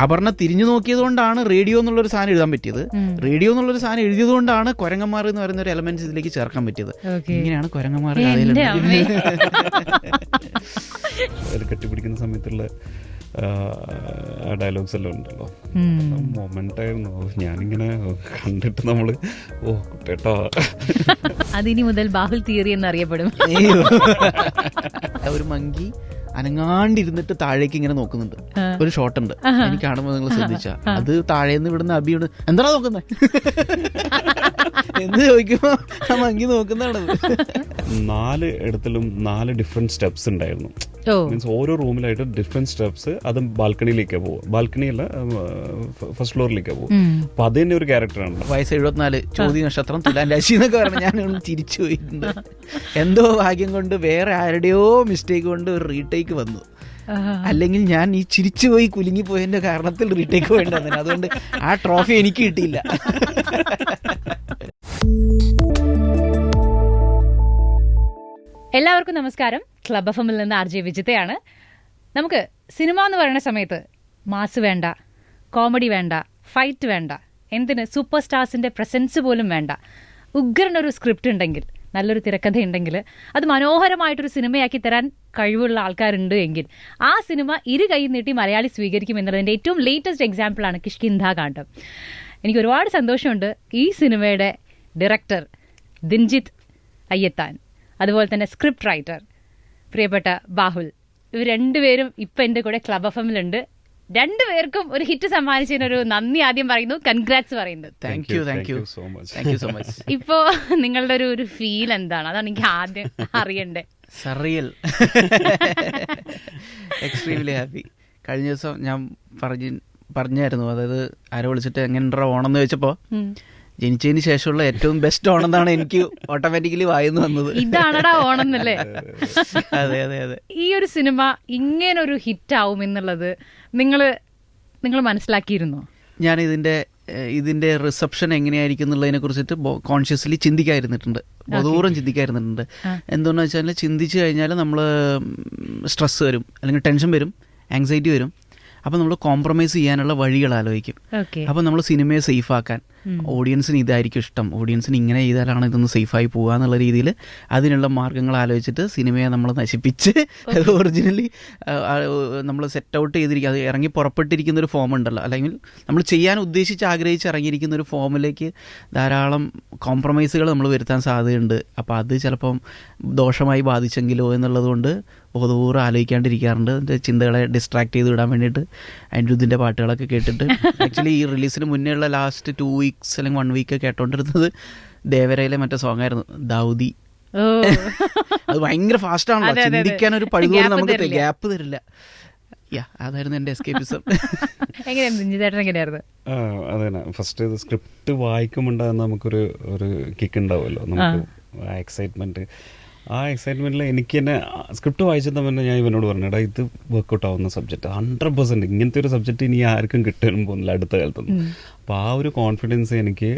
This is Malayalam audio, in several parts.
അപർണ തിരിഞ്ഞു നോക്കിയത് കൊണ്ടാണ് റേഡിയോ എന്നുള്ളൊരു സാധനം എഴുതാൻ പറ്റിയത്. റേഡിയോ എന്നുള്ളൊരു സാധനം എഴുതിയത് കൊണ്ടാണ് കുരങ്ങന്മാർ എന്ന് പറയുന്ന ഒരു എലമെന്റ്സ് ഇതിലേക്ക് ചേർക്കാൻ പറ്റിയത്. ഇങ്ങനെയാണ് കുരങ്ങന്മാർ കെട്ടിപ്പിടിക്കുന്ന സമയത്തുള്ള ഡയലോഗ്സ് എല്ലാം ഉണ്ടല്ലോ, മൊമെന്റ് ആയിരുന്നു. ഞാനിങ്ങനെ കണ്ടിട്ട് നമ്മള് കേട്ടോ അതിനി മുതൽ ബാഹുൽ തിയറി എന്നറിയപ്പെടും. ഒരു മങ്കി അനങ്ങാണ്ടിരുന്നിട്ട് താഴേക്ക് ഇങ്ങനെ നോക്കുന്നുണ്ട്. ഒരു ഷോട്ട് ഉണ്ട്, എനിക്ക് കാണുമ്പോൾ നിങ്ങൾ ശ്രദ്ധിച്ച അത് താഴേന്ന് വിടുന്ന അബിയോട് എന്താ നോക്കുന്നത് എന്ന് ചോദിക്കുമ്പോ ആ മങ്കി നോക്കുന്നതാണത്. 4 ഇടത്തിലും 4 ഡിഫറെന്റ് സ്റ്റെപ്സ് ഉണ്ടായിരുന്നു. മീൻസ് ഓരോ റൂമിലായിട്ട് ഡിഫറെന്റ് സ്റ്റെപ്സ്. അത് ബാൽക്കണിയിലേക്കാ പോകും, ബാൽക്കണിയല്ല ഫസ്റ്റ് ഫ്ലോറിലേക്കാ പോകും. അപ്പൊ അത് തന്നെ ഒരു ക്യാരക്ടറാണ്. വയസ്സ് 74, ചോദ്യ നക്ഷത്രം, തുലാൻ രാശി എന്നൊക്കെ പറഞ്ഞ് ഞാൻ തിരിച്ചു പോയിട്ടുണ്ട്. എന്തോ ഭാഗ്യം കൊണ്ട് വേറെ ആരുടെയോ മിസ്റ്റേക്ക് കൊണ്ട് ഒരു റീടേക്ക് വന്നു. അല്ലെങ്കിൽ ഞാൻ ഈ ചിരിച്ചുപോയി കുലുങ്ങിപ്പോയതിന്റെ കാരണത്തിൽ റീടേക്ക് വേണ്ടതിന്, അതുകൊണ്ട് ആ ട്രോഫി എനിക്ക് കിട്ടിയില്ല. എല്ലാവർക്കും നമസ്കാരം. ക്ലബ് എഫ്എമ്മിൽ നിന്ന് ആർ ജെ വിജിതയാണ്. നമുക്ക് സിനിമ എന്ന് പറയുന്ന സമയത്ത് മാസ് വേണ്ട, കോമഡി വേണ്ട, ഫൈറ്റ് വേണ്ട, എന്തിന് സൂപ്പർ സ്റ്റാർസിന്റെ പ്രസൻസ് പോലും വേണ്ട. ഉഗ്രനൊരു സ്ക്രിപ്റ്റ് ഉണ്ടെങ്കിൽ, നല്ലൊരു തിരക്കഥ ഉണ്ടെങ്കിൽ, അത് മനോഹരമായിട്ടൊരു സിനിമയാക്കി തരാൻ കഴിവുള്ള ആൾക്കാരുണ്ട് എങ്കിൽ ആ സിനിമ ഇരു കൈ നീട്ടി മലയാളി സ്വീകരിക്കും എന്നുള്ളതിൻ്റെ ഏറ്റവും ലേറ്റസ്റ്റ് എക്സാമ്പിളാണ് കിഷ്കിന്ധാകാന്ഡം. എനിക്ക് ഒരുപാട് സന്തോഷമുണ്ട് ഈ സിനിമയുടെ ഡയറക്ടർ ദിൻജിത്ത് അയ്യത്താൻ, അതുപോലെ തന്നെ സ്ക്രിപ്റ്റ് റൈറ്റർ പ്രിയപ്പെട്ട ബാഹുൽ, ഇവർ രണ്ടുപേരും ഇപ്പം എൻ്റെ കൂടെ ക്ലബ് എഫ്എമ്മിലുണ്ട്. രണ്ടുപേർക്കും ഒരു ഹിറ്റ് സമ്മാനിച്ചതിനൊരു നന്ദി ആദ്യം പറയുന്നു, കൺഗ്രാറ്റ്സ് പറയുന്നു. Thank you so much. ഇപ്പോ നിങ്ങളുടെ ഒരു ഫീൽ എന്താണ്? അതാണ് എനിക്ക് ആദ്യം അറിയണ്ടേ. Surreal, extremely happy. കഴിഞ്ഞ ദിവസം ഞാൻ പറഞ്ഞായിരുന്നു, അതായത് ആരോ വിളിച്ചിട്ട് എങ്ങനെ ഓണം എന്ന് ചോദിച്ചപ്പോ ജനിച്ചതിന് ശേഷമുള്ള ഏറ്റവും ബെസ്റ്റ് ഓണം എന്നാണ് എനിക്ക് ഓട്ടോമാറ്റിക്കലി വായിന്ന് വന്നത്. ഇതാണടാ ഓണം എന്നല്ലേ? അതെ അതെ അതെ. ഈ ഒരു സിനിമ ഇങ്ങനൊരു ഹിറ്റ് ആവും എന്നുള്ളത് നിങ്ങൾ മനസ്സിലാക്കിയിരുന്നോ? ഞാൻ ഇതിന്റെ റിസപ്ഷൻ എങ്ങനെയായിരിക്കും എന്നുള്ളതിനെ കുറിച്ചിട്ട് കോൺഷ്യസ്ലി ചിന്തിക്കാതിരുന്നിട്ടുണ്ട്, ബോധപൂർവ്വം ചിന്തിക്കാതിരുന്നിട്ടുണ്ട്. എന്തുകൊണ്ടെന്ന് വെച്ചാൽ ചിന്തിച്ചു കഴിഞ്ഞാൽ നമ്മൾ സ്ട്രെസ് വരും, അല്ലെങ്കിൽ ടെൻഷൻ വരും, ആങ്സൈറ്റി വരും. അപ്പം നമ്മൾ കോംപ്രമൈസ് ചെയ്യാനുള്ള വഴികൾ ആലോചിക്കും. അപ്പം നമ്മൾ സിനിമയെ സേഫ് ആക്കാൻ, ഓഡിയൻസിന് ഇതായിരിക്കും ഇഷ്ടം, ഓഡിയൻസിന് ഇങ്ങനെ ചെയ്താലാണ് ഇതൊന്ന് സേഫായി പോകുക എന്നുള്ള രീതിയിൽ അതിനുള്ള മാർഗ്ഗങ്ങൾ ആലോചിച്ചിട്ട് സിനിമയെ നമ്മൾ നശിപ്പിച്ച് ഒറിജിനലി നമ്മൾ സെറ്റ് ഔട്ട് ചെയ്തിരിക്കുക, അത് ഇറങ്ങി പുറപ്പെട്ടിരിക്കുന്ന ഒരു ഫോം ഉണ്ടല്ലോ, അല്ലെങ്കിൽ നമ്മൾ ചെയ്യാൻ ഉദ്ദേശിച്ച് ആഗ്രഹിച്ച് ഇറങ്ങിയിരിക്കുന്ന ഒരു ഫോമിലേക്ക് ധാരാളം കോംപ്രമൈസുകൾ നമ്മൾ വരുത്താൻ സാധ്യതയുണ്ട്. അപ്പോൾ അത് ചിലപ്പം ദോഷമായി ബാധിച്ചെങ്കിലോ എന്നുള്ളത് കൊണ്ട് ബോധപൂർവ്വം ആലോചിക്കാണ്ടിരിക്കാറുണ്ട്. എൻ്റെ ചിന്തകളെ ഡിസ്ട്രാക്ട് ചെയ്ത് വിടാൻ വേണ്ടിയിട്ട് അനിരുദ്ധിൻ്റെ പാട്ടുകളൊക്കെ കേട്ടിട്ട്. ആക്ച്വലി ഈ റിലീസിന് മുന്നേ ഉള്ള ലാസ്റ്റ് 2 weeks അല്ലെങ്കിൽ 1 week കേട്ടോണ്ടിരുന്നത് ദേവരയിലെ മറ്റേ സോങ് ആയിരുന്നു, ദാവൂദി. അത് ഭയങ്കര ഫാസ്റ്റ് ആണല്ലോ, ചിന്തിക്കാൻ ഒരു പഴുതുപോലും നമുക്ക് ഗ്യാപ്പ് തരില്ല. അതായിരുന്നു എൻ്റെ എസ്കേപ്പിസം. അതെ, ഫസ്റ്റ് സ്ക്രിപ്റ്റ് വായിക്കുമ്പോണ്ടാകുന്ന നമുക്കൊരു കിക്ക് ഉണ്ടാവുമല്ലോ, നമുക്ക് എക്സൈറ്റ്മെന്റ്. ആ എക്സൈറ്റ്മെന്റിൽ എനിക്ക് തന്നെ സ്ക്രിപ്റ്റ് വായിച്ചത് തന്നെ ഞാൻ ഇവനോട് പറഞ്ഞു, എടാ ഇത് വർക്കൗട്ട് ആവുന്ന സബ്ജക്റ്റ് 100%, ഇങ്ങനത്തെ ഒരു സബ്ജക്റ്റ് ഇനി ആർക്കും കിട്ടാനും പോകുന്നില്ല അടുത്ത കാലത്തൊന്നും. അപ്പോൾ ആ ഒരു കോൺഫിഡൻസ് എനിക്ക്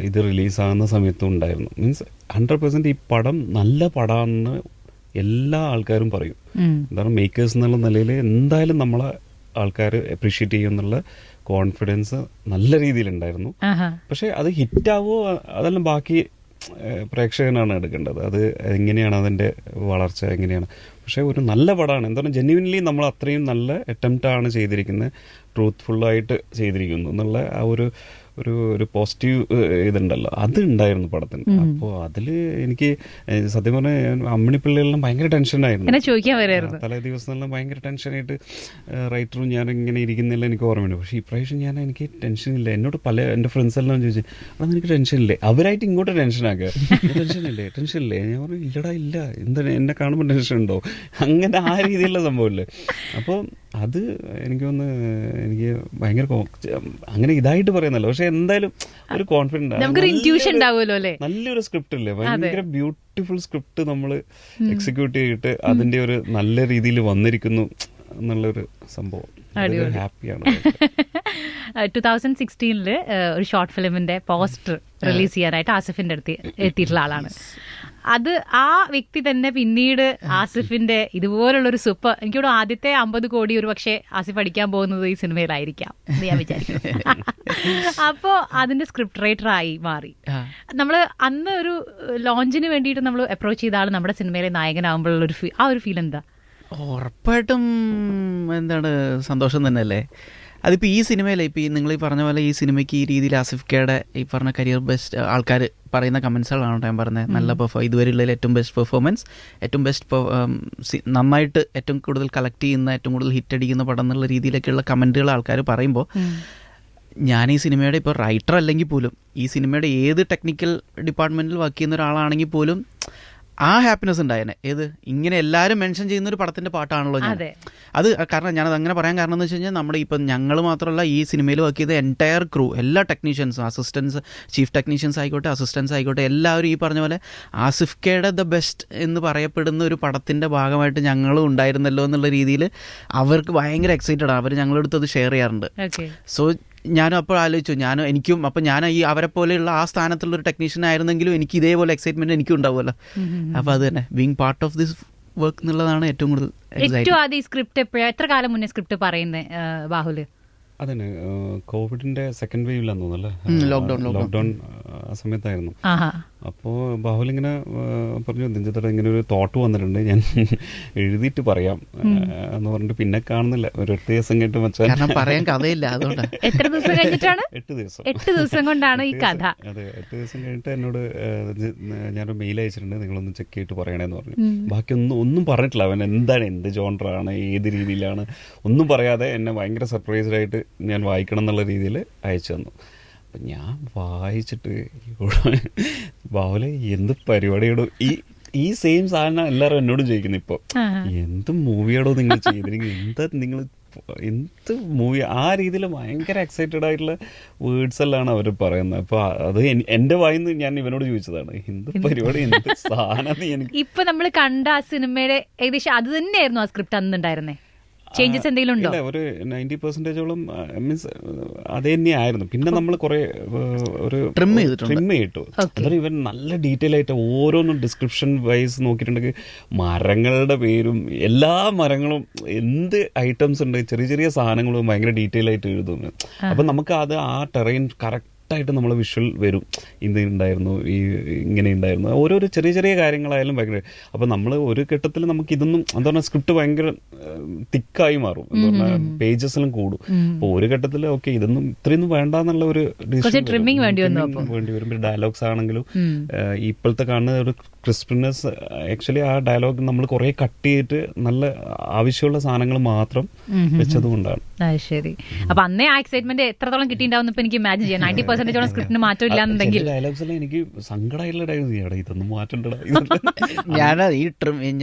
ഇത് റിലീസാകുന്ന സമയത്തും ഉണ്ടായിരുന്നു. മീൻസ് 100% ഈ പടം നല്ല പടമാണെന്ന് എല്ലാ ആൾക്കാരും പറയും. എന്താണ് മേക്കേഴ്സ് എന്നുള്ള നിലയിൽ എന്തായാലും നമ്മളെ ആൾക്കാർ അപ്രീഷിയേറ്റ് ചെയ്യുമെന്നുള്ള കോൺഫിഡൻസ് നല്ല രീതിയിലുണ്ടായിരുന്നു. പക്ഷെ അത് ഹിറ്റാവോ അതെല്ലാം ബാക്കി പ്രേക്ഷകനാണ് എടുക്കേണ്ടത്. അത് എങ്ങനെയാണ് അതിൻ്റെ വളർച്ച എങ്ങനെയാണ്. പക്ഷെ ഒരു നല്ല പടമാണ്, എന്താണ് ജെന്യുവൻലി നമ്മൾ അത്രയും നല്ല അറ്റംപ്റ്റാണ് ചെയ്തിരിക്കുന്നത്, ട്രൂത്ത്ഫുള്ളായിട്ട് ചെയ്തിരിക്കുന്നു എന്നുള്ള ആ ഒരു പോസിറ്റീവ് ഇതുണ്ടല്ലോ, അത് ഉണ്ടായിരുന്നു പടത്തിന്. അപ്പോൾ അതിൽ എനിക്ക് സത്യം പറഞ്ഞാൽ അമ്മിണിപ്പിള്ളയെല്ലാം ഭയങ്കര ടെൻഷനായിരുന്നു. തലേ ദിവസമെല്ലാം ഭയങ്കര ടെൻഷനായിട്ട് റൈറ്ററും ഞാൻ ഇങ്ങനെ ഇരിക്കുന്നില്ല എനിക്ക് ഓർമ്മയുണ്ട്. പക്ഷേ ഇപ്രാവശ്യം എനിക്ക് ടെൻഷനില്ല. എന്നോട് എൻ്റെ ഫ്രണ്ട്സ് എല്ലാം ചോദിച്ചു, അത് നിനക്ക് ടെൻഷനില്ലേ? അവരായിട്ട് ഇങ്ങോട്ട് ടെൻഷനാക്കുക, ടെൻഷനില്ലേ? ഞാൻ പറഞ്ഞു ഇല്ലടാ ഇല്ല, എന്താ എന്നെ കാണുമ്പോൾ ടെൻഷൻ ഉണ്ടോ? അങ്ങനെ ആ രീതിയിലുള്ള സംഭവമില്ലേ. അപ്പോൾ അത് എനിക്ക് ഭയങ്കര അങ്ങനെ ഇതായിട്ട് പറയുന്നല്ലോ, പക്ഷെ എന്തായാലും ഒരു കോൺഫിഡൻസ്, നല്ലൊരു സ്ക്രിപ്റ്റ് അല്ലേ, ഭയങ്കര ബ്യൂട്ടിഫുൾ സ്ക്രിപ്റ്റ് നമ്മൾ എക്സിക്യൂട്ട് ചെയ്തിട്ട് അതിന്റെ ഒരു നല്ല രീതിയിൽ വന്നിരിക്കുന്നു എന്നുള്ളൊരു സംഭവം ഹാപ്പിയാണ്. 2016 ഒരു ഷോർട്ട് ഫിലിമിന്റെ പോസ്റ്റർ റിലീസ് ചെയ്യാനായിട്ട് ആസിഫിന്റെ അടുത്ത് എത്തിയിട്ടുള്ള ആളാണ്. അത് ആ വ്യക്തി തന്നെ പിന്നീട് ആസിഫിന്റെ ഇതുപോലുള്ളൊരു സൂപ്പർ, എനിക്കോട് ആദ്യത്തെ 50 കോടി ഒരു പക്ഷേ ആസിഫ് അടിക്കാൻ പോകുന്നത് ഈ സിനിമയിലായിരിക്കാം എന്ന് ഞാൻ വിചാരിക്കും. അപ്പോ അതിന്റെ സ്ക്രിപ്റ്റ് റൈറ്റർ ആയി മാറി. നമ്മള് അന്ന് ഒരു ലോഞ്ചിന് വേണ്ടിയിട്ട് നമ്മൾ അപ്രോച്ച് ചെയ്ത ആൾ നമ്മുടെ സിനിമയിലെ നായകനാകുമ്പോഴുള്ള ആ ഒരു ഫീൽ എന്താ? ഉറപ്പായിട്ടും എന്താണ് സന്തോഷം തന്നെയല്ലേ. അതിപ്പോൾ ഈ സിനിമയിലെ ഇപ്പോൾ നിങ്ങൾ ഈ പറഞ്ഞ പോലെ ഈ സിനിമയ്ക്ക് ഈ രീതിയിൽ ആസിഫ് കെയുടെ ഈ പറഞ്ഞ കരിയർ ബെസ്റ്റ് ആൾക്കാർ പറയുന്ന കമൻസുകളാണ് ഞാൻ പറഞ്ഞത്. നല്ല ഇതുവരെയുള്ളതിൽ ഏറ്റവും ബെസ്റ്റ് പെർഫോമൻസ്, ഏറ്റവും ബെസ്റ്റ് നന്നായിട്ട് ഏറ്റവും കൂടുതൽ കളക്ട് ചെയ്യുന്ന, ഏറ്റവും കൂടുതൽ ഹിറ്റ് അടിക്കുന്ന പടം എന്നുള്ള രീതിയിലൊക്കെയുള്ള കമൻറ്റുകൾ ആൾക്കാർ പറയുമ്പോൾ ഞാൻ ഈ സിനിമയുടെ ഇപ്പോൾ റൈറ്റർ അല്ലെങ്കിൽ പോലും, ഈ സിനിമയുടെ ഏത് ടെക്നിക്കൽ ഡിപ്പാർട്ട്മെൻറ്റിൽ വർക്ക് ചെയ്യുന്ന ഒരാളാണെങ്കിൽ പോലും ആ ഹാപ്പിനെസ് ഉണ്ടായേനെ. ഏത് ഇങ്ങനെ എല്ലാവരും മെൻഷൻ ചെയ്യുന്ന ഒരു പടത്തിന്റെ പാട്ടാണല്ലോ ഞാൻ. അത് കാരണം ഞാനത് അങ്ങനെ പറയാൻ കാരണം എന്ന് വെച്ച് കഴിഞ്ഞാൽ നമ്മുടെ ഇപ്പം ഞങ്ങൾ മാത്രമല്ല ഈ സിനിമയിൽ വർക്ക് ചെയ്ത എൻറ്റയർ ക്രൂ, എല്ലാ ടെക്നീഷ്യൻസും, അസിസ്റ്റൻസ്, ചീഫ് ടെക്നീഷ്യൻസ് ആയിക്കോട്ടെ, അസിസ്റ്റൻസ് ആയിക്കോട്ടെ, എല്ലാവരും ഈ പറഞ്ഞ പോലെ ആസിഫ് കെയുടെ ദ ബെസ്റ്റ് എന്ന് പറയപ്പെടുന്ന ഒരു പടത്തിന്റെ ഭാഗമായിട്ട് ഞങ്ങളും ഉണ്ടായിരുന്നല്ലോ എന്നുള്ള രീതിയിൽ അവർക്ക് ഭയങ്കര എക്സൈറ്റഡ് ആണ്. അവർ ഞങ്ങളടുത്ത് അത് ഷെയർ ചെയ്യാറുണ്ട്. സോ ഞാനും അപ്പോൾ ആലോചിച്ചു, എനിക്കും അപ്പം ഞാൻ ഈ അവരെ പോലെയുള്ള ആ സ്ഥാനത്തുള്ള ഒരു ടെക്നീഷ്യൻ ആയിരുന്നെങ്കിലും എനിക്ക് ഇതേപോലെ എക്സൈറ്റ്മെന്റ് എനിക്കും ഉണ്ടാവുമല്ലോ. അപ്പൊ അത് തന്നെ being part of this work എന്നുള്ളതാണ് ഏറ്റവും കൂടുതൽ. ഏറ്റവും ആദ്യം സ്ക്രിപ്റ്റ് എപ്പോഴാണ്, എത്ര കാലം മുന്നേ സ്ക്രിപ്റ്റ് പറയുന്നത് ബാഹുല്? അതന്നെ കോവിഡിന്റെ സെക്കൻഡ് വേവിലാന്ന് തോന്നുന്നല്ലേ, ലോക്ക്ഡൌൺ ആ സമയത്തായിരുന്നു. അപ്പോൾ ബാഹുൽ ഇങ്ങനെ പറഞ്ഞു, ദിഞ്ചത്തട ഇങ്ങനെ ഒരു തോട്ട് വന്നിട്ടുണ്ട്, ഞാൻ എഴുതിയിട്ട് പറയാം എന്ന് പറഞ്ഞിട്ട് പിന്നെ കാണുന്നില്ല. ഒരു 8 ദിവസം കഴിഞ്ഞിട്ട് മച്ചാൻ പറയാൻ കഥയില്ല, അതുകൊണ്ട് എത്ര ദിവസം കഴിഞ്ഞിട്ടാണ്? 8 ദിവസം കൊണ്ടാണ് ഈ കഥ. അതെ, 8 ദിവസം കഴിഞ്ഞിട്ട് എന്നോട് ഞാനൊരു മെയിൽ അയച്ചിട്ടുണ്ട്, നിങ്ങളൊന്ന് ചെക്ക് ചെയ്തിട്ട് പറയണേന്ന് പറഞ്ഞു. ബാക്കി ഒന്നും പറഞ്ഞിട്ടില്ല. അവൻ എന്താണ്, എന്ത് ജോണറാണ്, ഏത് രീതിയിലാണ്, ഒന്നും പറയാതെ എന്നെ ഭയങ്കര സർപ്രൈസ്ഡ് ആയിട്ട് ഞാൻ വായിക്കണം എന്നുള്ള രീതിയിൽ അയച്ചു തന്നു. അപ്പം ഞാൻ വായിച്ചിട്ട് ബാഹുലെ എന്ത് പരിപാടിയോടോ ഈ സെയിം സാധനം എല്ലാവരും എന്നോടും ചോദിക്കുന്നു ഇപ്പോൾ, എന്ത് മൂവിയാടോ നിങ്ങൾ ചെയ്തിരിക്കുന്നത്, എന്ത് മൂവി, ആ രീതിയിൽ ഭയങ്കര എക്സൈറ്റഡ് ആയിട്ടുള്ള വേർഡ്സ് എല്ലാം അവർ പറയുന്നത്. അപ്പൊ അത് എന്റെ വായിന്ന് ഞാൻ ഇവനോട് ചോദിച്ചതാണ്, എന്ത് പരിപാടി, എന്ത് സാധനം. എനിക്ക് ഇപ്പൊ നമ്മൾ കണ്ട ആ സിനിമയുടെ ഏകദേശം അത് തന്നെയായിരുന്നു ആ സ്ക്രിപ്റ്റ് അന്നുണ്ടായിരുന്നേ? ചേഞ്ചസ് എന്തെങ്കിലും ഉണ്ടോ? ഒരു 90% മീൻസ് അത് തന്നെയായിരുന്നു. പിന്നെ നമ്മൾ കുറെ ഒരു ട്രിം ചെയ്തിട്ടു. അതായത് ഇവൻ നല്ല ഡീറ്റെയിൽ ആയിട്ട് ഓരോന്നും ഡിസ്ക്രിപ്ഷൻ വൈസ് നോക്കിയിട്ടുണ്ടെങ്കിൽ മരങ്ങളുടെ പേരും എല്ലാ മരങ്ങളും എന്ത് ഐറ്റംസ് ഉണ്ട്, ചെറിയ ചെറിയ സാധനങ്ങളും ഭയങ്കര ഡീറ്റെയിൽ ആയിട്ട് എഴുതുന്നു. അപ്പൊ നമുക്ക് അത് ആ ടെറൈൻ കറക്റ്റ് ആയിട്ട് നമ്മളെ വിഷ്വൽ വരും. ഇത് ഉണ്ടായിരുന്നു, ഇങ്ങനെ ഉണ്ടായിരുന്നു, ഓരോരോ ചെറിയ ചെറിയ കാര്യങ്ങളായാലും ഭയങ്കര. അപ്പൊ നമ്മൾ ഒരു ഘട്ടത്തിൽ നമുക്ക് ഇതൊന്നും എന്താ പറയുക, സ്ക്രിപ്റ്റ് ഭയങ്കര തിക്കായി മാറും, എന്താ പറഞ്ഞാൽ പേജസിലും കൂടും. അപ്പൊ ഒരു ഘട്ടത്തിൽ ഓക്കെ ഇതൊന്നും ഇത്രയൊന്നും വേണ്ടെന്നുള്ള ഒരു വേണ്ടി വരും. ഡയലോഗ്സ് ആണെങ്കിലും ഇപ്പോഴത്തെ കാണുന്ന ഒരു ക്രിസ്പിനെസ്, ആക്ച്വലി ആ ഡയലോഗ് നമ്മൾ കുറെ കട്ട് ചെയ്തിട്ട് നല്ല ആവശ്യമുള്ള സാധനങ്ങൾ മാത്രം വെച്ചതുകൊണ്ടാണ്. ശരി. അപ്പൊ അന്നേ ആ എക്സൈറ്റ്മെന്റ് എത്രത്തോളം കിട്ടിയിട്ടുണ്ടാവും ഇപ്പൊ എനിക്ക് ഇമാജിൻ ചെയ്യാം. 90% സ്ക്രിപ്റ്റിന് മാറ്റം ഇല്ലാന്നുണ്ടെങ്കിൽ ഡയലോഗ്സ് എല്ലാം എനിക്ക് സങ്കടമായിട്ടുള്ള ഡയലോഗ്, ഇതൊന്നും മാറ്റണ്ടടാ.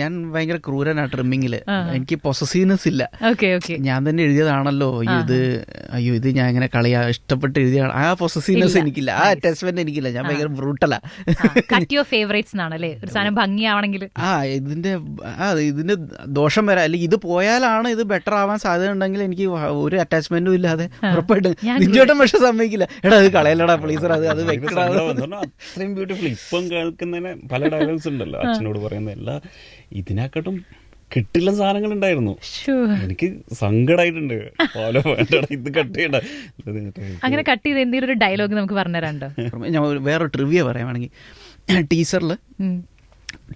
ഞാൻ ഭയങ്കര ക്രൂരനാ ട്രിമ്മിങ്ങില്, എനിക്ക് പൊസസീവ്നെസ് ഇല്ല. ഞാൻ തന്നെ എഴുതിയതാണല്ലോ, ഇത് ഞാൻ ഇങ്ങനെ കളയാ ഇഷ്ടപ്പെട്ട് എഴുതിയാണ്. ആ പൊസസീവ്നെസ് എനിക്കില്ല, ആ അറ്റാച്ച്മെന്റ് എനിക്കില്ല. ഞാൻ ഭയങ്കര ബ്രൂട്ടലാ. ഒരു സാധനം ഭംഗിയാവണമെങ്കിൽ ഇതിന്റെ ദോഷം വരാം, അല്ലെങ്കിൽ ഇത് പോയാലാണ് ഇത് ബെറ്റർ ആവാൻ സാധ്യത ഉണ്ടെങ്കിൽ എനിക്ക് ഒരു അറ്റാച്ച്മെന്റും ഇല്ലാതെ ഉറപ്പായിട്ട് നിന്നോട്ടും പക്ഷെ സമ്മതിക്കില്ല. എടാ അത് കളയല്ലടാ പ്ലീസ്, അത് അത്രയും ബ്യൂട്ടിഫുൾ. ഇപ്പം കേൾക്കുന്നതിന് പല ഡയലോഗ്സ് ഉണ്ടല്ലോ അച്ഛനോട് പറയുന്ന, എല്ലാ ഇതിനെക്കാട്ടും കിട്ടില്ല സാധനങ്ങൾ ഉണ്ടായിരുന്നു. എനിക്ക് സങ്കടമായിട്ടുണ്ട്. ഇത് കട്ട് ചെയ്യണ്ട. അങ്ങനെ കട്ട് ചെയ്ത് എന്തെങ്കിലും ഒരു ഡയലോഗ് നമുക്ക് പറഞ്ഞുതരാണ്ടോ? ഞാൻ വേറൊരു ട്രിവിയ പറയുവാണെങ്കിൽ,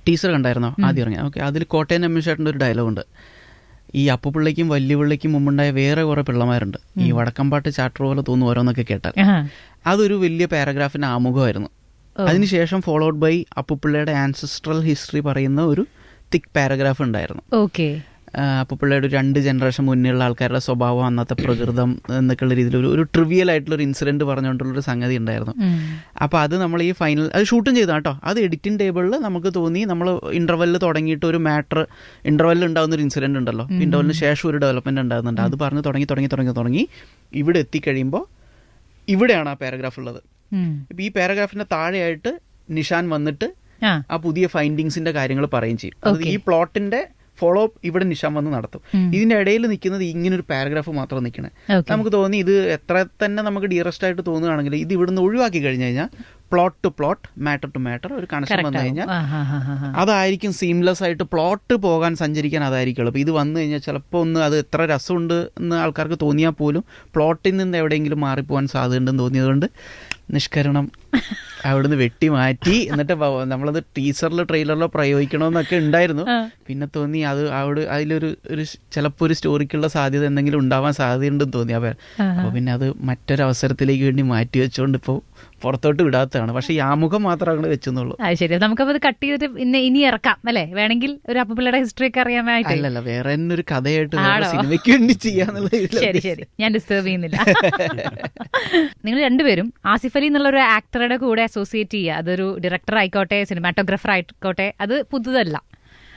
ടീസർ കണ്ടായിരുന്നോ ആദ്യം ഇറങ്ങി? ഓക്കെ, അതിൽ കോട്ടയം രമേശേട്ടൻ്റെ ഒരു ഡയലോഗുണ്ട്. ഈ അപ്പുപിള്ളയ്ക്കും വല്യപിള്ളയ്ക്കും മുമ്പുണ്ടായ വേറെ കുറെ പിള്ളമാരുണ്ട്, ഈ വടക്കമ്പാട്ട് ചാപ്റ്റർ പോലെ തോന്നുന്നു ഓരോന്നൊക്കെ കേട്ടാൽ. അതൊരു വലിയ പാരഗ്രാഫിന്റെ ആമുഖമായിരുന്നു. അതിനുശേഷം ഫോളോഡ് ബൈ അപ്പുപിള്ളയുടെ ആൻസസ്ട്രൽ ഹിസ്റ്ററി പറയുന്ന ഒരു തിക്ക് പാരഗ്രാഫ് ഉണ്ടായിരുന്നു. അപ്പുപിള്ളയുടെ 2 ജനറേഷൻ മുന്നേയുള്ള ആൾക്കാരുടെ സ്വഭാവം, അന്നത്തെ പ്രകൃതം എന്നൊക്കെയുള്ള രീതിയിൽ ഒരു ട്രിവിയൽ ആയിട്ടുള്ള ഒരു ഇൻസിഡന്റ് പറഞ്ഞുകൊണ്ടുള്ളൊരു സംഗതി ഉണ്ടായിരുന്നു. അപ്പോൾ അത് നമ്മൾ ഈ ഫൈനൽ അത് ഷൂട്ടും ചെയ്താൽ കേട്ടോ. അത് എഡിറ്റിംഗ് ടേബിളിൽ നമുക്ക് തോന്നി, നമ്മൾ ഇന്റർവെല്ലിൽ തുടങ്ങിയിട്ട് ഒരു മാറ്റർ, ഇന്റർവെല്ലിൽ ഉണ്ടാകുന്ന ഒരു ഇൻസിഡന്റ് ഉണ്ടല്ലോ, ഇന്റർവെല്ലിന് ശേഷം ഒരു ഡെവലപ്മെന്റ് ഉണ്ടാകുന്നുണ്ട്, അത് പറഞ്ഞ് തുടങ്ങി ഇവിടെ എത്തിക്കഴിയുമ്പോൾ ഇവിടെയാണ് ആ പാരഗ്രാഫ് ഉള്ളത്. ഇപ്പം ഈ പാരഗ്രാഫിന്റെ താഴെയായിട്ട് നിഷാൻ വന്നിട്ട് ആ പുതിയ ഫൈൻഡിങ്സിന്റെ കാര്യങ്ങൾ പറയുകയും ചെയ്യും. അത് ഈ പ്ലോട്ടിന്റെ ഫോളോ അപ്പ് ഇവിടെ നിഷാൻ വന്ന് നടത്തും. ഇതിന്റെ ഇടയിൽ നിൽക്കുന്നത് ഇങ്ങനെ ഒരു പാരഗ്രാഫ് മാത്രം നിൽക്കണേ. നമുക്ക് തോന്നി ഇത് എത്ര തന്നെ നമുക്ക് ഡിയറസ്റ്റ് ആയിട്ട് തോന്നുകയാണെങ്കിൽ ഇത് ഇവിടുന്ന് ഒഴിവാക്കി കഴിഞ്ഞു കഴിഞ്ഞാൽ plot to plot, matter to matter ഒരു കണക്ഷൻ വന്നു കഴിഞ്ഞാൽ അതായിരിക്കും സീംലെസ് ആയിട്ട് പ്ലോട്ട് പോകാൻ സഞ്ചരിക്കാൻ അതായിരിക്കും എളുപ്പം. ഇത് വന്നു കഴിഞ്ഞാൽ ചിലപ്പോൾ ഒന്ന് അത് എത്ര രസമുണ്ട് എന്ന് ആൾക്കാർക്ക് തോന്നിയാൽ പോലും പ്ലോട്ടിൽ നിന്ന് എവിടെയെങ്കിലും മാറിപ്പോകാൻ സാധ്യതയുണ്ടെന്ന് തോന്നിയതുകൊണ്ട് നിഷ്കരണം അവിടുന്ന് വെട്ടി മാറ്റി. എന്നിട്ട് നമ്മളത് ടീസറിലോ ട്രെയിലറിലോ പ്രയോഗിക്കണമെന്നൊക്കെ ഉണ്ടായിരുന്നു. പിന്നെ തോന്നി അത് അതിലൊരു ചിലപ്പോൾ ഒരു സ്റ്റോറിക്കുള്ള സാധ്യത എന്തെങ്കിലും ഉണ്ടാവാൻ സാധ്യതയുണ്ടെന്ന് തോന്നി. അപ്പോൾ പിന്നെ അത് മറ്റൊരവസരത്തിലേക്ക് വേണ്ടി മാറ്റി വെച്ചുകൊണ്ട് ഇപ്പോൾ പുറത്തോട്ട് വിടാത്തതാണ്. പക്ഷെ ഈ ആമുഖം മാത്രം അങ്ങോട്ട് വെച്ചെന്നുള്ളൂ. ശരി, നമുക്കത് കട്ട് ചെയ്തിട്ട് പിന്നെ ഇനി ഇറക്കാം അല്ലേ, വേണമെങ്കിൽ ഒരു അപ്പുപിള്ളയുടെ ഹിസ്റ്ററി ഒക്കെ അറിയാനായിട്ട്. അല്ലല്ല, വേറെ തന്നെ ഒരു കഥയായിട്ട് സിനിമയ്ക്ക് വേണ്ടി ചെയ്യാന്നുള്ളത്. ശരി ശരി, ഞാൻ ഡിസ്റ്റർബ് ചെയ്യുന്നില്ല. നിങ്ങൾ രണ്ടുപേരും ആസിഫ് അലി എന്നുള്ള ഒരു ആക്ടറുടെ കൂടെ അസോസിയേറ്റ് ചെയ്യുക, അതൊരു ഡയറക്ടർ ആയിക്കോട്ടെ സിനിമാറ്റോഗ്രാഫർ ആയിക്കോട്ടെ, അത് പുതുതല്ല.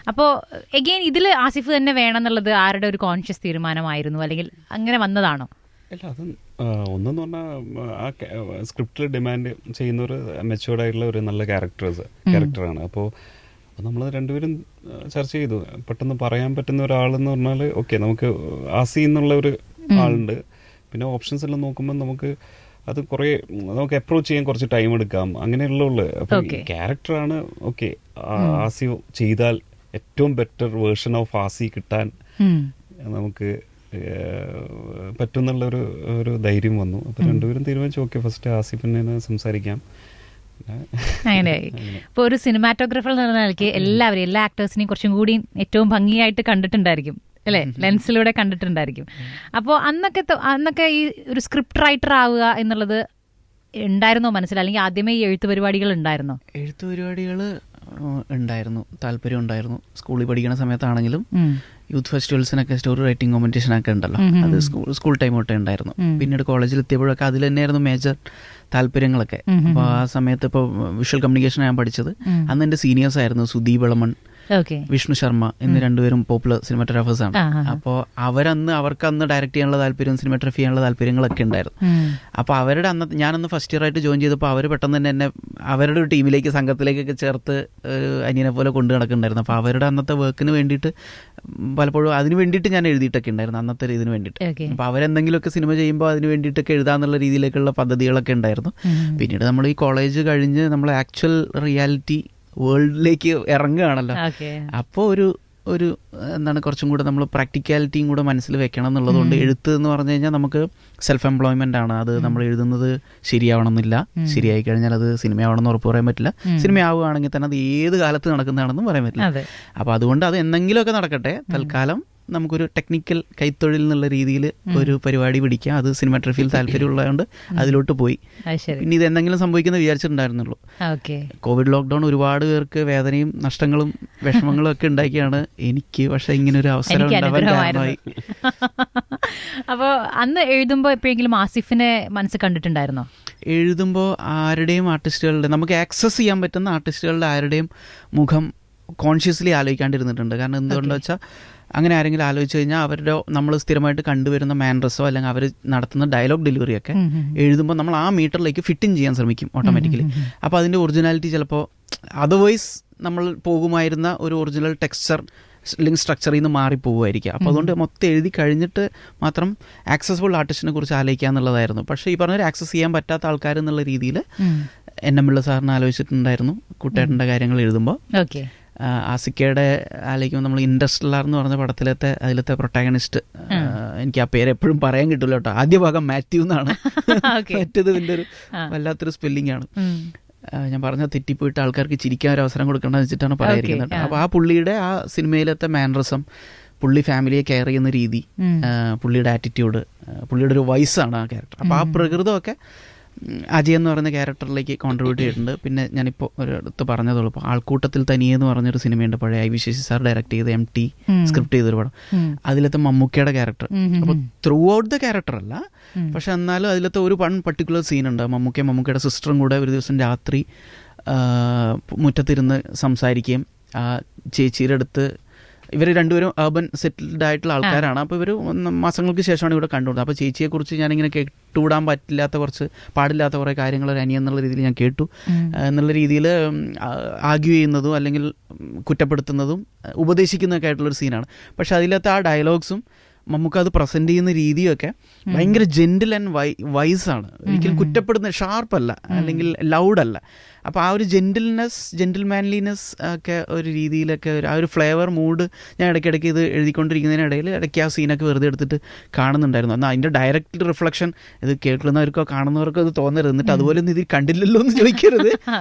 അപ്പോൾ എഗെയിൻ ഇതിൽ ആസിഫ് തന്നെ വേണം എന്നുള്ളത് ആരുടെ ഒരു കോൺഷ്യസ് തീരുമാനമായിരുന്നു, അല്ലെങ്കിൽ അങ്ങനെ വന്നതാണോ? അല്ല, അത് ഒന്നെന്ന് പറഞ്ഞാൽ ആ സ്ക്രിപ്റ്റിൽ ഡിമാൻഡ് ചെയ്യുന്ന ഒരു മെച്ചുവേർഡ് ആയിട്ടുള്ള ഒരു നല്ല ക്യാരക്ടറാണ്. അപ്പോൾ നമ്മൾ രണ്ടുപേരും ചർച്ച ചെയ്തു. പെട്ടെന്ന് പറയാൻ പറ്റുന്ന ഒരാളെന്ന് പറഞ്ഞാൽ ഓക്കെ, നമുക്ക് ആസി എന്നുള്ള ഒരു ആളുണ്ട്. പിന്നെ ഓപ്ഷൻസ് എല്ലാം നോക്കുമ്പോൾ നമുക്ക് അത് കുറേ നമുക്ക് അപ്രോച്ച് ചെയ്യാൻ കുറച്ച് ടൈം എടുക്കാം, അങ്ങനെയുള്ള. അപ്പോൾ ക്യാരക്ടറാണ് ഓക്കെ, ആസി ചെയ്താൽ ഏറ്റവും ബെറ്റർ വേർഷൻ ഓഫ് ആസി കിട്ടാൻ നമുക്ക് പറ്റുന്നുള്ളൊരു ഒരു ധൈര്യം വന്നു. അപ്പൊ രണ്ടുപേരും തീരുമാനിച്ചു ഓക്കെ ഫസ്റ്റ് ആസിഫിനെ സംസാരിക്കാം. അങ്ങനെയായി. ഇപ്പൊ ഒരു സിനിമാറ്റോഗ്രാഫർ എന്ന നിലയ്ക്ക് എല്ലാ ആക്ടേഴ്സിനെയും കുറച്ചും കൂടി ഏറ്റവും ഭംഗിയായിട്ട് കണ്ടിട്ടുണ്ടായിരിക്കും അല്ലെ, ലെൻസിലൂടെ കണ്ടിട്ടുണ്ടായിരിക്കും. അപ്പോൾ അന്നൊക്കെ ഈ ഒരു സ്ക്രിപ്റ്റ് റൈറ്റർ ആവുക എന്നുള്ളത് ഉണ്ടായിരുന്നോ മനസ്സിൽ, അല്ലെങ്കിൽ ആദ്യമേ ഈ എഴുത്ത് പരിപാടികൾ ഉണ്ടായിരുന്നോ? എഴുത്ത് പരിപാടികൾ ഉണ്ടായിരുന്നു, താല്പര്യം ഉണ്ടായിരുന്നു. സ്കൂളിൽ പഠിക്കുന്ന സമയത്താണെങ്കിലും യൂത്ത് ഫെസ്റ്റിവൽസിനൊക്കെ സ്റ്റോറി റൈറ്റിംഗ് കോമ്പറ്റീഷനൊക്കെ ഉണ്ടല്ലോ, അത് സ്കൂൾ ടൈം തൊട്ടേ ഉണ്ടായിരുന്നു. പിന്നീട് കോളേജിൽ എത്തിയപ്പോഴൊക്കെ അതിൽ തന്നെയായിരുന്നു മേജർ താല്പര്യങ്ങളൊക്കെ. അപ്പോൾ ആ സമയത്ത് ഇപ്പോൾ വിഷ്വൽ കമ്മ്യൂണിക്കേഷൻ ഞാൻ പഠിച്ചത്. അന്ന് എൻ്റെ സീനിയേഴ്സ് ആയിരുന്നു സുദീപ് ഇളമൺ, വിഷ്ണു ശർമ്മ എന്നീ രണ്ടുപേരും പോപ്പുലർ സിനിമാറ്റോഗ്രാഫേഴ്സ് ആണ്. അപ്പോൾ അവർക്ക് അന്ന് ഡയറക്ട് ചെയ്യാനുള്ള താല്പര്യവും സിനിമാറ്റോഗ്രാഫി ചെയ്യാനുള്ള താല്പര്യങ്ങളൊക്കെ ഉണ്ടായിരുന്നു. അപ്പോൾ അവരുടെ ഞാനന്ന് ഫസ്റ്റ് ഇയർ ആയിട്ട് ജോയിൻ ചെയ്തപ്പോൾ അവർ പെട്ടെന്ന് തന്നെ എന്നെ അവരുടെ ഒരു ടീമിലേക്ക് സംഘത്തിലേക്കൊക്കെ ചേർത്ത് അനിയനെ പോലെ കൊണ്ടു നടക്കുന്നുണ്ടായിരുന്നു. അപ്പോൾ അവരുടെ അന്നത്തെ വർക്കിന് വേണ്ടിയിട്ട് പലപ്പോഴും അതിന് വേണ്ടിയിട്ട് ഞാൻ എഴുതിയിട്ടൊക്കെ ഉണ്ടായിരുന്നു, അന്നത്തെ ഇതിന് വേണ്ടിയിട്ട്. അപ്പോൾ അവരെന്തെങ്കിലുമൊക്കെ സിനിമ ചെയ്യുമ്പോൾ അതിന് വേണ്ടിയിട്ടൊക്കെ എഴുതാന്നുള്ള രീതിയിലേക്കുള്ള പദ്ധതികളൊക്കെ ഉണ്ടായിരുന്നു. പിന്നീട് നമ്മൾ ഈ കോളേജ് കഴിഞ്ഞ് നമ്മൾ ആക്ച്വൽ റിയാലിറ്റി വേൾഡിലേക്ക് ഇറങ്ങുകയാണല്ലോ. അപ്പോൾ ഒരു എന്താണ് കുറച്ചും കൂടെ നമ്മൾ പ്രാക്ടിക്കാലിറ്റിയും കൂടെ മനസ്സിൽ വെക്കണം എന്നുള്ളതുകൊണ്ട് എഴുത്ത് എന്ന് പറഞ്ഞു കഴിഞ്ഞാൽ നമുക്ക് സെൽഫ് എംപ്ലോയ്മെന്റ് ആണ്. അത് നമ്മൾ എഴുതുന്നത് ശരിയാവണമെന്നില്ല, ശരിയായി കഴിഞ്ഞാൽ അത് സിനിമയാവണമെന്ന് ഉറപ്പ് പറയാൻ പറ്റില്ല. സിനിമയാവുകയാണെങ്കിൽ തന്നെ അത് ഏത് കാലത്ത് നടക്കുന്നതാണെന്നും പറയാൻ പറ്റില്ല. അപ്പോൾ അതുകൊണ്ട് അത് എന്തെങ്കിലുമൊക്കെ നടക്കട്ടെ, തൽക്കാലം നമുക്കൊരു ടെക്നിക്കൽ കൈത്തൊഴിൽ എന്നുള്ള രീതിയിൽ ഒരു പരിപാടി പിടിക്കാം. അത് സിനിമാറ്റോഗ്രാഫിയിൽ താല്പര്യമുള്ളതുകൊണ്ട് അതിലോട്ട് പോയി. പിന്നെ ഇത് എന്തെങ്കിലും സംഭവിക്കുന്ന വിചാരിച്ചിട്ടുണ്ടായിരുന്നുള്ളൂ. കോവിഡ് ലോക്ക്ഡൌൺ ഒരുപാട് പേർക്ക് വേദനയും നഷ്ടങ്ങളും വിഷമങ്ങളും ഒക്കെ ഉണ്ടാക്കിയാണ്. എനിക്ക് പക്ഷെ ഇങ്ങനെ ഒരു അവസരം ഉണ്ടാവാൻ കാരണമായി. അപ്പോൾ അന്ന് എഴുതുമ്പോൾ എപ്പോഴെങ്കിലും ആസിഫിനെ മനസ്സ് കണ്ടിട്ടുണ്ടായിരുന്നോ? എഴുതുമ്പോൾ ആരുടെയും ആർട്ടിസ്റ്റുകളുടെ നമുക്ക് ആക്സസ് ചെയ്യാൻ പറ്റുന്ന ആർട്ടിസ്റ്റുകളുടെ ആരുടെയും മുഖം കോൺഷ്യസ്ലി ആലോചിക്കാണ്ടിരുന്നിട്ടുണ്ട്. കാരണം എന്തുകൊണ്ടെന്ന് വെച്ചാൽ അങ്ങനെ ആരെങ്കിലും ആലോചിച്ച് കഴിഞ്ഞാൽ അവരുടെ നമ്മൾ സ്ഥിരമായിട്ട് കണ്ടുവരുന്ന മാനറസോ അല്ലെങ്കിൽ അവർ നടത്തുന്ന ഡയലോഗ് ഡെലിവറിയൊക്കെ എഴുതുമ്പോൾ നമ്മൾ ആ മീറ്ററിലേക്ക് ഫിറ്റിൻ ചെയ്യാൻ ശ്രമിക്കും ഓട്ടോമാറ്റിക്കലി. അപ്പോൾ അതിൻ്റെ ഒറിജിനാലിറ്റി ചിലപ്പോൾ അതർവൈസ് നമ്മൾ പോകുമായിരുന്ന ഒരു ഒറിജിനൽ ടെക്സ്ചർ അല്ലെങ്കിൽ സ്ട്രക്ചറിൽ നിന്ന് മാറിപ്പോകുമായിരിക്കും. അപ്പോൾ അതുകൊണ്ട് മൊത്തം എഴുതി കഴിഞ്ഞിട്ട് മാത്രം ആക്സസിബിൾ ആർട്ടിസ്റ്റിനെ കുറിച്ച് ആലോചിക്കുക എന്നുള്ളതായിരുന്നു. പക്ഷേ ഈ പറഞ്ഞ ആക്സസ് ചെയ്യാൻ പറ്റാത്ത ആൾക്കാർ എന്നുള്ള രീതിയിൽ എൻ.എം. പിള്ള സാറിന് ആലോചിച്ചിട്ടുണ്ടായിരുന്നു കൂട്ടേട്ടൻ്റെ കാര്യങ്ങൾ എഴുതുമ്പോൾ. ആസിക്കയുടെ ആലോചിക്കുമ്പോൾ നമ്മൾ ഇൻഡസ്ട്രിയലർ എന്ന് പറഞ്ഞ പടത്തിലത്തെ അതിലത്തെ പ്രൊട്ടാഗണിസ്റ്റ്, എനിക്ക് ആ പേര് എപ്പോഴും പറയാൻ കിട്ടില്ല കേട്ടോ. ആദ്യ ഭാഗം മാത്യു എന്നാണ്, മറ്റേത് ഇതിൻ്റെ ഒരു വല്ലാത്തൊരു സ്പെല്ലിംഗ് ആണ്. ഞാൻ പറഞ്ഞ തെറ്റിപ്പോയിട്ട് ആൾക്കാർക്ക് ചിരിക്കാൻ ഒരു അവസരം കൊടുക്കേണ്ടത് വെച്ചിട്ടാണ് പറയാതിരിക്കുന്നത്. അപ്പോൾ ആ പുള്ളിയുടെ ആ സിനിമയിലത്തെ മാനറിസം, പുള്ളി ഫാമിലിയെ കെയർ ചെയ്യുന്ന രീതി, പുള്ളിയുടെ ആറ്റിറ്റ്യൂഡ്, പുള്ളിയുടെ ഒരു വോയിസാണ് ആ ക്യാരക്ടർ. അപ്പോൾ ആ പ്രകൃതമൊക്കെ അജയ് എന്ന് പറയുന്ന ക്യാരക്ടറിലേക്ക് കോൺട്രിബ്യൂട്ട് ചെയ്തിട്ടുണ്ട്. പിന്നെ ഞാനിപ്പോൾ ഒരിടത്ത് പറഞ്ഞതുള്ളൂ, ഇപ്പോൾ ആൾക്കൂട്ടത്തിൽ തനിയെന്ന് പറഞ്ഞൊരു സിനിമയുണ്ട്, പഴയ I V Sasi sir direct ചെയ്ത് MT സ്ക്രിപ്റ്റ് ചെയ്തൊരു പടം. അതിലത്തെ മമ്മൂക്കയുടെ ക്യാരക്ടർ, അപ്പോൾ ത്രൂ ഔട്ട് ദ ക്യാരക്ടർ അല്ല, പക്ഷെ എന്നാലും അതിലത്തെ ഒരു പർട്ടിക്കുലർ സീനുണ്ട്. മമ്മൂക്കയുടെ സിസ്റ്ററും കൂടെ ഒരു ദിവസം രാത്രി മുറ്റത്തിരുന്ന് സംസാരിക്കുകയും ആ ചേച്ചിയുടെ അടുത്ത്, ഇവർ രണ്ടുപേരും അർബൻ സെറ്റിൽഡ് ആയിട്ടുള്ള ആൾക്കാരാണ്. അപ്പോൾ ഇവർ മാസങ്ങൾക്ക് ശേഷമാണ് ഇവിടെ കണ്ടുകൊണ്ടത്. അപ്പോൾ ചേച്ചിയെക്കുറിച്ച് ഞാനിങ്ങനെ കേട്ടുവിടാൻ പാടില്ലാത്ത കുറേ കാര്യങ്ങൾ ഒരു അനിയൻ എന്നുള്ള രീതിയിൽ ഞാൻ കേട്ടു എന്നുള്ള രീതിയിൽ ആർഗ്യൂ ചെയ്യുന്നതും അല്ലെങ്കിൽ കുറ്റപ്പെടുത്തുന്നതും ഉപദേശിക്കുന്നതൊക്കെ ആയിട്ടുള്ളൊരു സീനാണ്. പക്ഷെ അതിലത്തെ ആ ഡയലോഗ്സും നമുക്ക് അത് പ്രസന്റ് ചെയ്യുന്ന രീതിയൊക്കെ ഭയങ്കര ജെന്റിൽ ആൻഡ് വൈസ് ആണ്. ഒരിക്കലും കുറ്റപ്പെടുന്ന ഷാർപ്പല്ല അല്ലെങ്കിൽ ലൗഡല്ല. അപ്പോൾ ആ ഒരു ജെന്റിൽമാൻലിനെസ് ഒക്കെ ഒരു രീതിയിലൊക്കെ ആ ഒരു ഫ്ലേവർ മൂഡ് ഞാൻ ഇടയ്ക്കിടയ്ക്ക് ഇത് എഴുതിക്കൊണ്ടിരിക്കുന്നതിനിടയിൽ ഇടയ്ക്ക് ആ സീനൊക്കെ വെറുതെ എടുത്തിട്ട് കാണുന്നുണ്ടായിരുന്നു. എന്നാൽ അതിൻ്റെ ഡയറക്റ്റ് റിഫ്ലക്ഷൻ ഇത് കേൾക്കുന്നവർക്കോ കാണുന്നവർക്കോ ഇത് തോന്നരുത്, എന്നിട്ട് അതുപോലെ ഒന്നും ഇതിൽ കണ്ടില്ലല്ലോ എന്ന് ചോദിക്കരുത്.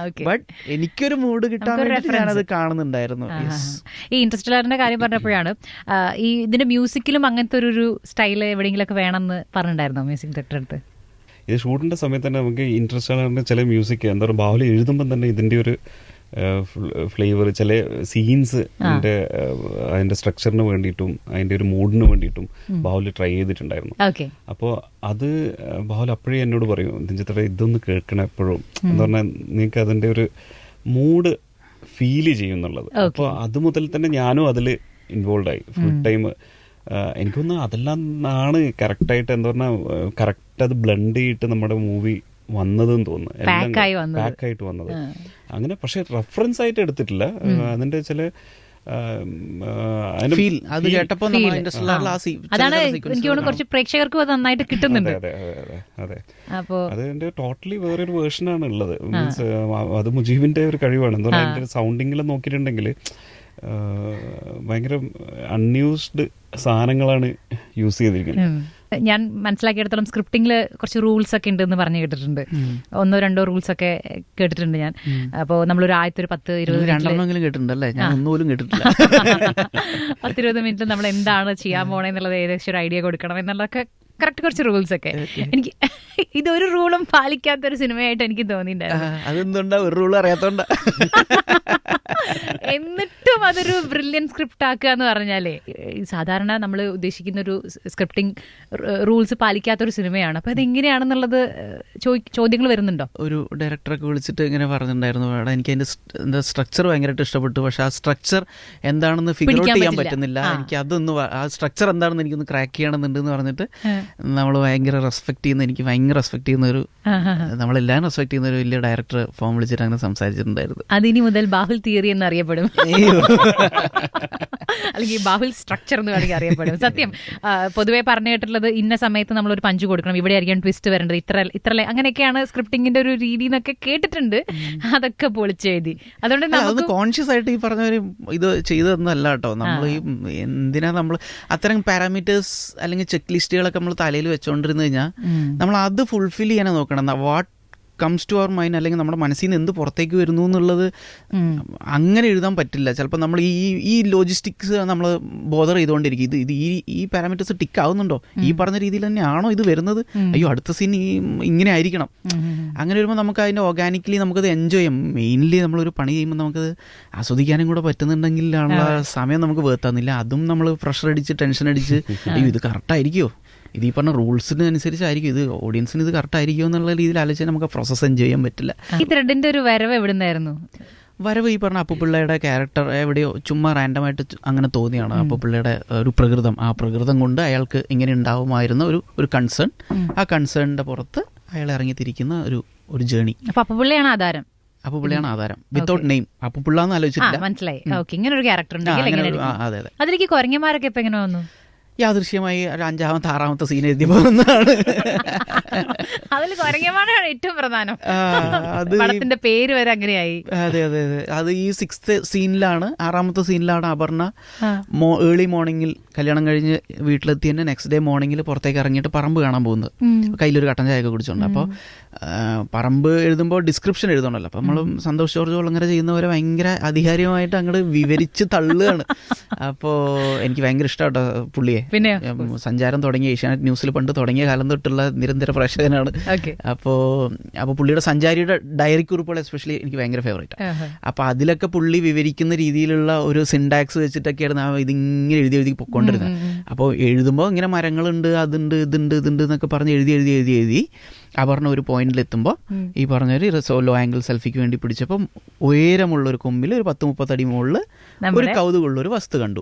ബട്ട് എനിക്കൊരു മൂഡ് കിട്ടാൻ വേണ്ടി ഞാനത് കാണുന്നുണ്ടായിരുന്നു. ഈ ഇന്റർസ്റ്റെല്ലാറിന്റെ കാര്യം പറഞ്ഞപ്പോഴാണ് ഈ ഇതിന്റെ മ്യൂസിക്കിലും അങ്ങനത്തെ ഒരു സ്റ്റൈൽ എവിടെയെങ്കിലൊക്കെ വേണമെന്ന് പറഞ്ഞിട്ടുണ്ടായിരുന്നോ മ്യൂസിക് ഡയറക്ടർ അടുത്ത്? ഇത് ഷൂട്ടിൻ്റെ സമയത്ത് തന്നെ നമുക്ക് ഇൻട്രസ്റ്റ് ചില മ്യൂസിക് എന്താ പറയുക ബാഹുലി എഴുതുമ്പം തന്നെ ഇതിൻ്റെ ഒരു ഫ്ലേവർ, ചില സീൻസ് അതിൻ്റെ സ്ട്രക്ചറിന് വേണ്ടിയിട്ടും അതിൻ്റെ ഒരു മൂഡിന് വേണ്ടിയിട്ടും ബാഹുലി ട്രൈ ചെയ്തിട്ടുണ്ടായിരുന്നു. അപ്പോൾ അത് ബാഹുലി അപ്പോഴേ എന്നോട് പറയും, ദിഞ്ചിത്ര ഇതൊന്ന് കേൾക്കണം എപ്പോഴും എന്ന് പറഞ്ഞാൽ നിങ്ങൾക്ക് അതിൻ്റെ ഒരു മൂഡ് ഫീൽ ചെയ്യുന്നുള്ളത്. അപ്പോൾ അത് മുതൽ തന്നെ ഞാനും അതിൽ ഇൻവോൾവ് ആയി ഫുൾ ടൈം. എനിക്കൊന്ന് അതെല്ലാം ആണ് കറക്റ്റായിട്ട് എന്താ പറഞ്ഞാൽ കറക്റ്റ് അത് ബ്ലെൻഡ് ചെയ്തിട്ട് നമ്മുടെ മൂവി വന്നതെന്ന് തോന്നുന്നു, എല്ലാം പാക്കായിട്ട് വന്നത് അങ്ങനെ. പക്ഷെ റെഫറൻസ് ആയിട്ട് എടുത്തിട്ടില്ല. അതിന്റെ ചില പ്രേക്ഷകർക്ക് നന്നായിട്ട് കിട്ടുന്നുണ്ട്. അതെ, അതിന്റെ ടോട്ടലി വേറൊരു വേർഷനാണ് ഉള്ളത്. മീൻസ് അത് മുജീബിന്റെ ഒരു കഴിവാണ്. എന്താ പറയുക, അതിന്റെ സൗണ്ടിങ്ങിൽ നോക്കിയിട്ടുണ്ടെങ്കിൽ ഭയങ്കര അൺയൂസ്ഡ് സാധനങ്ങളാണ് യൂസ് ചെയ്തിരിക്കുന്നത്. ഞാൻ മനസ്സിലാക്കിയെടുത്തോളം സ്ക്രിപ്റ്റിംഗിൽ കുറച്ച് റൂൾസ് ഒക്കെ ഉണ്ടെന്ന് പറഞ്ഞു കേട്ടിട്ടുണ്ട്. 1-2 റൂൾസ് ഒക്കെ കേട്ടിട്ടുണ്ട് ഞാൻ. അപ്പോൾ നമ്മളൊരു 10-20 കേട്ടിട്ടുണ്ടല്ലേ? ഞാൻ ഒന്നുപോലും കേട്ടിട്ടില്ല. 10-20 മിനിറ്റ് നമ്മൾ എന്താണ് ചെയ്യാൻ പോണെന്നുള്ളത് ഏകദേശം ഒരു ഐഡിയ കൊടുക്കണം എന്നുള്ളതൊക്കെ കറക്റ്റ് കുറച്ച് റൂൾസ് ഒക്കെ. എനിക്ക് ഇതൊരു റൂളും പാലിക്കാത്തൊരു സിനിമയായിട്ട് എനിക്ക് തോന്നിയിട്ടുണ്ടായിരുന്നു. അതെന്തുണ്ടാ ഒരു റൂൾ അറിയാത്തോണ്ട. എന്നിട്ടും അതൊരു ബ്രില്യൻ സ്ക്രിപ്റ്റ് ആക്കുക എന്ന് പറഞ്ഞാലേ, സാധാരണ നമ്മൾ ഉദ്ദേശിക്കുന്ന ഒരു സ്ക്രിപ്റ്റിംഗ് റൂൾസ് പാലിക്കാത്തൊരു സിനിമയാണ്. അപ്പൊ അതെങ്ങനെയാണെന്നുള്ളത് ചോദ്യങ്ങൾ വരുന്നുണ്ടോ? ഒരു ഡയറക്ടറൊക്കെ വിളിച്ചിട്ട് ഇങ്ങനെ പറഞ്ഞിട്ടുണ്ടായിരുന്നു, എനിക്ക് അതിന്റെ സ്ട്രക്ചർ ഭയങ്കരമായിട്ട് ഇഷ്ടപ്പെട്ടു, പക്ഷെ ആ സ്ട്രക്ചർ എന്താണെന്ന് ഫിഗർ ഔട്ട് ചെയ്യാൻ പറ്റുന്നില്ല, എനിക്ക് അതൊന്ന് ആ സ്ട്രക്ചർ എന്താണെന്ന് എനിക്കൊന്ന് ക്രാക്ക് ചെയ്യണമെന്നുണ്ടെന്ന് പറഞ്ഞിട്ട് നമ്മൾ ഭയങ്കര റെസ്പെക്ട് ചെയ്യുന്ന, എനിക്ക് ഭയങ്കര റെസ്പെക്ട് ചെയ്യുന്ന ഒരു, നമ്മളെല്ലാം റെസ്പെക്ട് ചെയ്യുന്ന ഒരു വലിയ ഡയറക്ടർ ഫോൺ വിളിച്ചിട്ട് അങ്ങനെ സംസാരിച്ചിട്ടുണ്ടായിരുന്നു. അതിനി മുതൽ ബാഹുൽ തിയറി എന്ന് അറിയപ്പെടും, അല്ലെങ്കിൽ ബാഹുൽ സ്ട്രക്ചർ എന്ന് വേണമെങ്കിൽ അറിയപ്പെടും. സത്യം പൊതുവെ പറഞ്ഞു കേട്ടിട്ടുള്ളത് ഇന്ന സമയത്ത് നമ്മളൊരു പഞ്ച് കൊടുക്കണം, ഇവിടെ ആയിരിക്കും ട്വിസ്റ്റ് വരേണ്ടത്, ഇത്ര അങ്ങനെയൊക്കെയാണ് സ്ക്രിപ്റ്റിംഗിന്റെ ഒരു രീതി എന്നൊക്കെ കേട്ടിട്ടുണ്ട്. അതൊക്കെ പൊളിച്ചെഴുതി. അതുകൊണ്ട് കോൺഷ്യസ് ആയിട്ട് ഈ പറഞ്ഞ ഇത് ചെയ്തതൊന്നല്ല കേട്ടോ. നമ്മൾ ഈ എന്തിനാ നമ്മൾ അത്തരം പാരാമീറ്റേഴ്സ് അല്ലെങ്കിൽ ചെക്ക് ലിസ്റ്റുകളൊക്കെ നമ്മൾ തലയിൽ വെച്ചോണ്ടിരുന്നു കഴിഞ്ഞാൽ നമ്മൾ അത് ഫുൾഫിൽ ചെയ്യാനാണ് നോക്കണം. What comes to our mind, അല്ലെങ്കിൽ നമ്മുടെ മനസ്സിൽ നിന്ന് എന്ത് പുറത്തേക്ക് വരുന്നു എന്നുള്ളത് അങ്ങനെ എഴുതാൻ പറ്റില്ല. ചിലപ്പോൾ നമ്മൾ ഈ ലോജിസ്റ്റിക്സ് നമ്മൾ ബോധർ ചെയ്തുകൊണ്ടിരിക്കും. ഇത് ഈ പാരാമീറ്റേഴ്സ് ടിക്ക് ആവുന്നുണ്ടോ, ഈ പറഞ്ഞ രീതിയിൽ തന്നെയാണോ ഇത് വരുന്നത്, അയ്യോ അടുത്ത സീൻ ഇങ്ങനെ ആയിരിക്കണം. അങ്ങനെ വരുമ്പോൾ നമുക്ക് അതിൻ്റെ ഓർഗാനിക്കലി നമുക്കത് എൻജോയ് ചെയ്യാം. മെയിൻലി നമ്മളൊരു പണി ചെയ്യുമ്പോൾ നമുക്കത് ആസ്വദിക്കാനും കൂടെ പറ്റുന്നുണ്ടെങ്കിലുള്ള സമയം നമുക്ക് വേർത്താന്നില്ല. അതും നമ്മൾ പ്രഷർ അടിച്ച് ടെൻഷൻ അടിച്ച് അയ്യോ ഇത് കറക്റ്റായിരിക്കുമോ, ഇത് ഈ പറഞ്ഞ റൂൾസിന് അനുസരിച്ചായിരിക്കും, ഇത് ഓഡിയൻസിന് ഇത് കറക്റ്റ് ആയിരിക്കും എന്നുള്ള രീതിയിൽ ആലോചിച്ചാൽ നമുക്ക് പ്രോസസ് എൻജോയ് ചെയ്യാൻ പറ്റില്ല. ഈ ത്രെഡിന്റെ ഒരു വരവ് എവിടുന്നായിരുന്നു? വരവ് ഈ പറഞ്ഞ അപ്പുപിള്ളയുടെ ക്യാരക്ടർ എവിടെയോ ചുമ്മാ റാൻഡമായിട്ട് അങ്ങനെ തോന്നിയാണ്. അപ്പുപിള്ളയുടെ ഒരു പ്രകൃതം, ആ പ്രകൃതം കൊണ്ട് അയാൾക്ക് ഇങ്ങനെ ഉണ്ടാവുമായിരുന്ന ഒരു കൺസേൺ, ആ കൺസേണിന്റെ പുറത്ത് അയാൾ ഇറങ്ങിത്തിരിക്കുന്ന ഒരു ജേണി. അപ്പുപിള്ളയാണ് ആധാരം. അപ്പുപിള്ളയാണ് ആധാരം, വിത്തൗട്ട് നെയിം. അപ്പുപിള്ള എന്ന് ആലോചിച്ചിട്ടില്ല. മനസ്സിലായി. ഇങ്ങനെ ഒരു ക്യാരക്ടർ ഉണ്ടെങ്കിൽ അതെ അതെ. അതിലേക്ക് കുരങ്ങന്മാരൊക്കെ ഇപ്പൊ എങ്ങനെ വന്നു? യാദൃശ്യമായി ഒരു 5ാമത്തെ 6ാമത്തെ സീൻ എഴുതി പോകുന്നതാണ്. അതിൽ കുരങ്ങന്മാരാണ് ഏറ്റവും പ്രധാനം. പടത്തിന്റെ പേര് വരെ അങ്ങനെയായി. അതെ അതെ അതെ. അത് ഈ 6th സീനിലാണ്, 6ാമത്തെ സീനിലാണ് അപർണ ഏർലി മോർണിംഗിൽ കല്യാണം കഴിഞ്ഞ് വീട്ടിലെത്തി തന്നെ നെക്സ്റ്റ് ഡേ മോർണിംഗിൽ പുറത്തേക്ക് ഇറങ്ങിയിട്ട് പറമ്പ് കാണാൻ പോകുന്നത്, കയ്യിലൊരു കട്ടൻ ചായയൊക്കെ കുടിച്ചോണ്ട്. അപ്പോൾ പറമ്പ് എഴുതുമ്പോൾ ഡിസ്ക്രിപ്ഷൻ എഴുതണമല്ലോ. അപ്പം നമ്മൾ സന്തോഷ് ജോർജ് ഒളങ്ങര ചെയ്യുന്നവരെ ഭയങ്കര അധികാരികമായിട്ട് അങ്ങോട്ട് വിവരിച്ച് തള്ളുകയാണ്. അപ്പോൾ എനിക്ക് ഭയങ്കര ഇഷ്ടമാട്ടോ പുള്ളിയെ. പിന്നെ സഞ്ചാരം തുടങ്ങിയ ഏഷ്യാനെറ്റ് ന്യൂസിൽ പണ്ട് തുടങ്ങിയ കാലം തൊട്ടുള്ള നിരന്തര പ്രേക്ഷകനാണ്. അപ്പോൾ പുള്ളിയുടെ സഞ്ചാരിയുടെ ഡയറി കുറിപ്പുകൾ എസ്പെഷ്യലി എനിക്ക് ഭയങ്കര ഫേവറേറ്റ്. അപ്പോൾ അതിലൊക്കെ പുള്ളി വിവരിക്കുന്ന രീതിയിലുള്ള ഒരു സിൻടാക്സ് വെച്ചിട്ടൊക്കെയായിരുന്നു ഇതിങ്ങനെ എഴുതി പൊയ്ക്കൊണ്ടിരുന്നത്. അപ്പോൾ എഴുതുമ്പോൾ ഇങ്ങനെ മരങ്ങളുണ്ട്, അതുണ്ട്, ഇതുണ്ട് എന്നൊക്കെ പറഞ്ഞ് എഴുതി അപർണ ഒരു പോയിന്റിൽ എത്തുമ്പോൾ ഈ പറഞ്ഞൊരു ലോ ആംഗിൾ സെൽഫിക്ക് വേണ്ടി പിടിച്ചപ്പോൾ ഉയരമുള്ള ഒരു കൊമ്പിൽ ഒരു 10-30 അടി മുകളിൽ ഒരു കൗതുകമുള്ള ഒരു വസ്തു കണ്ടു.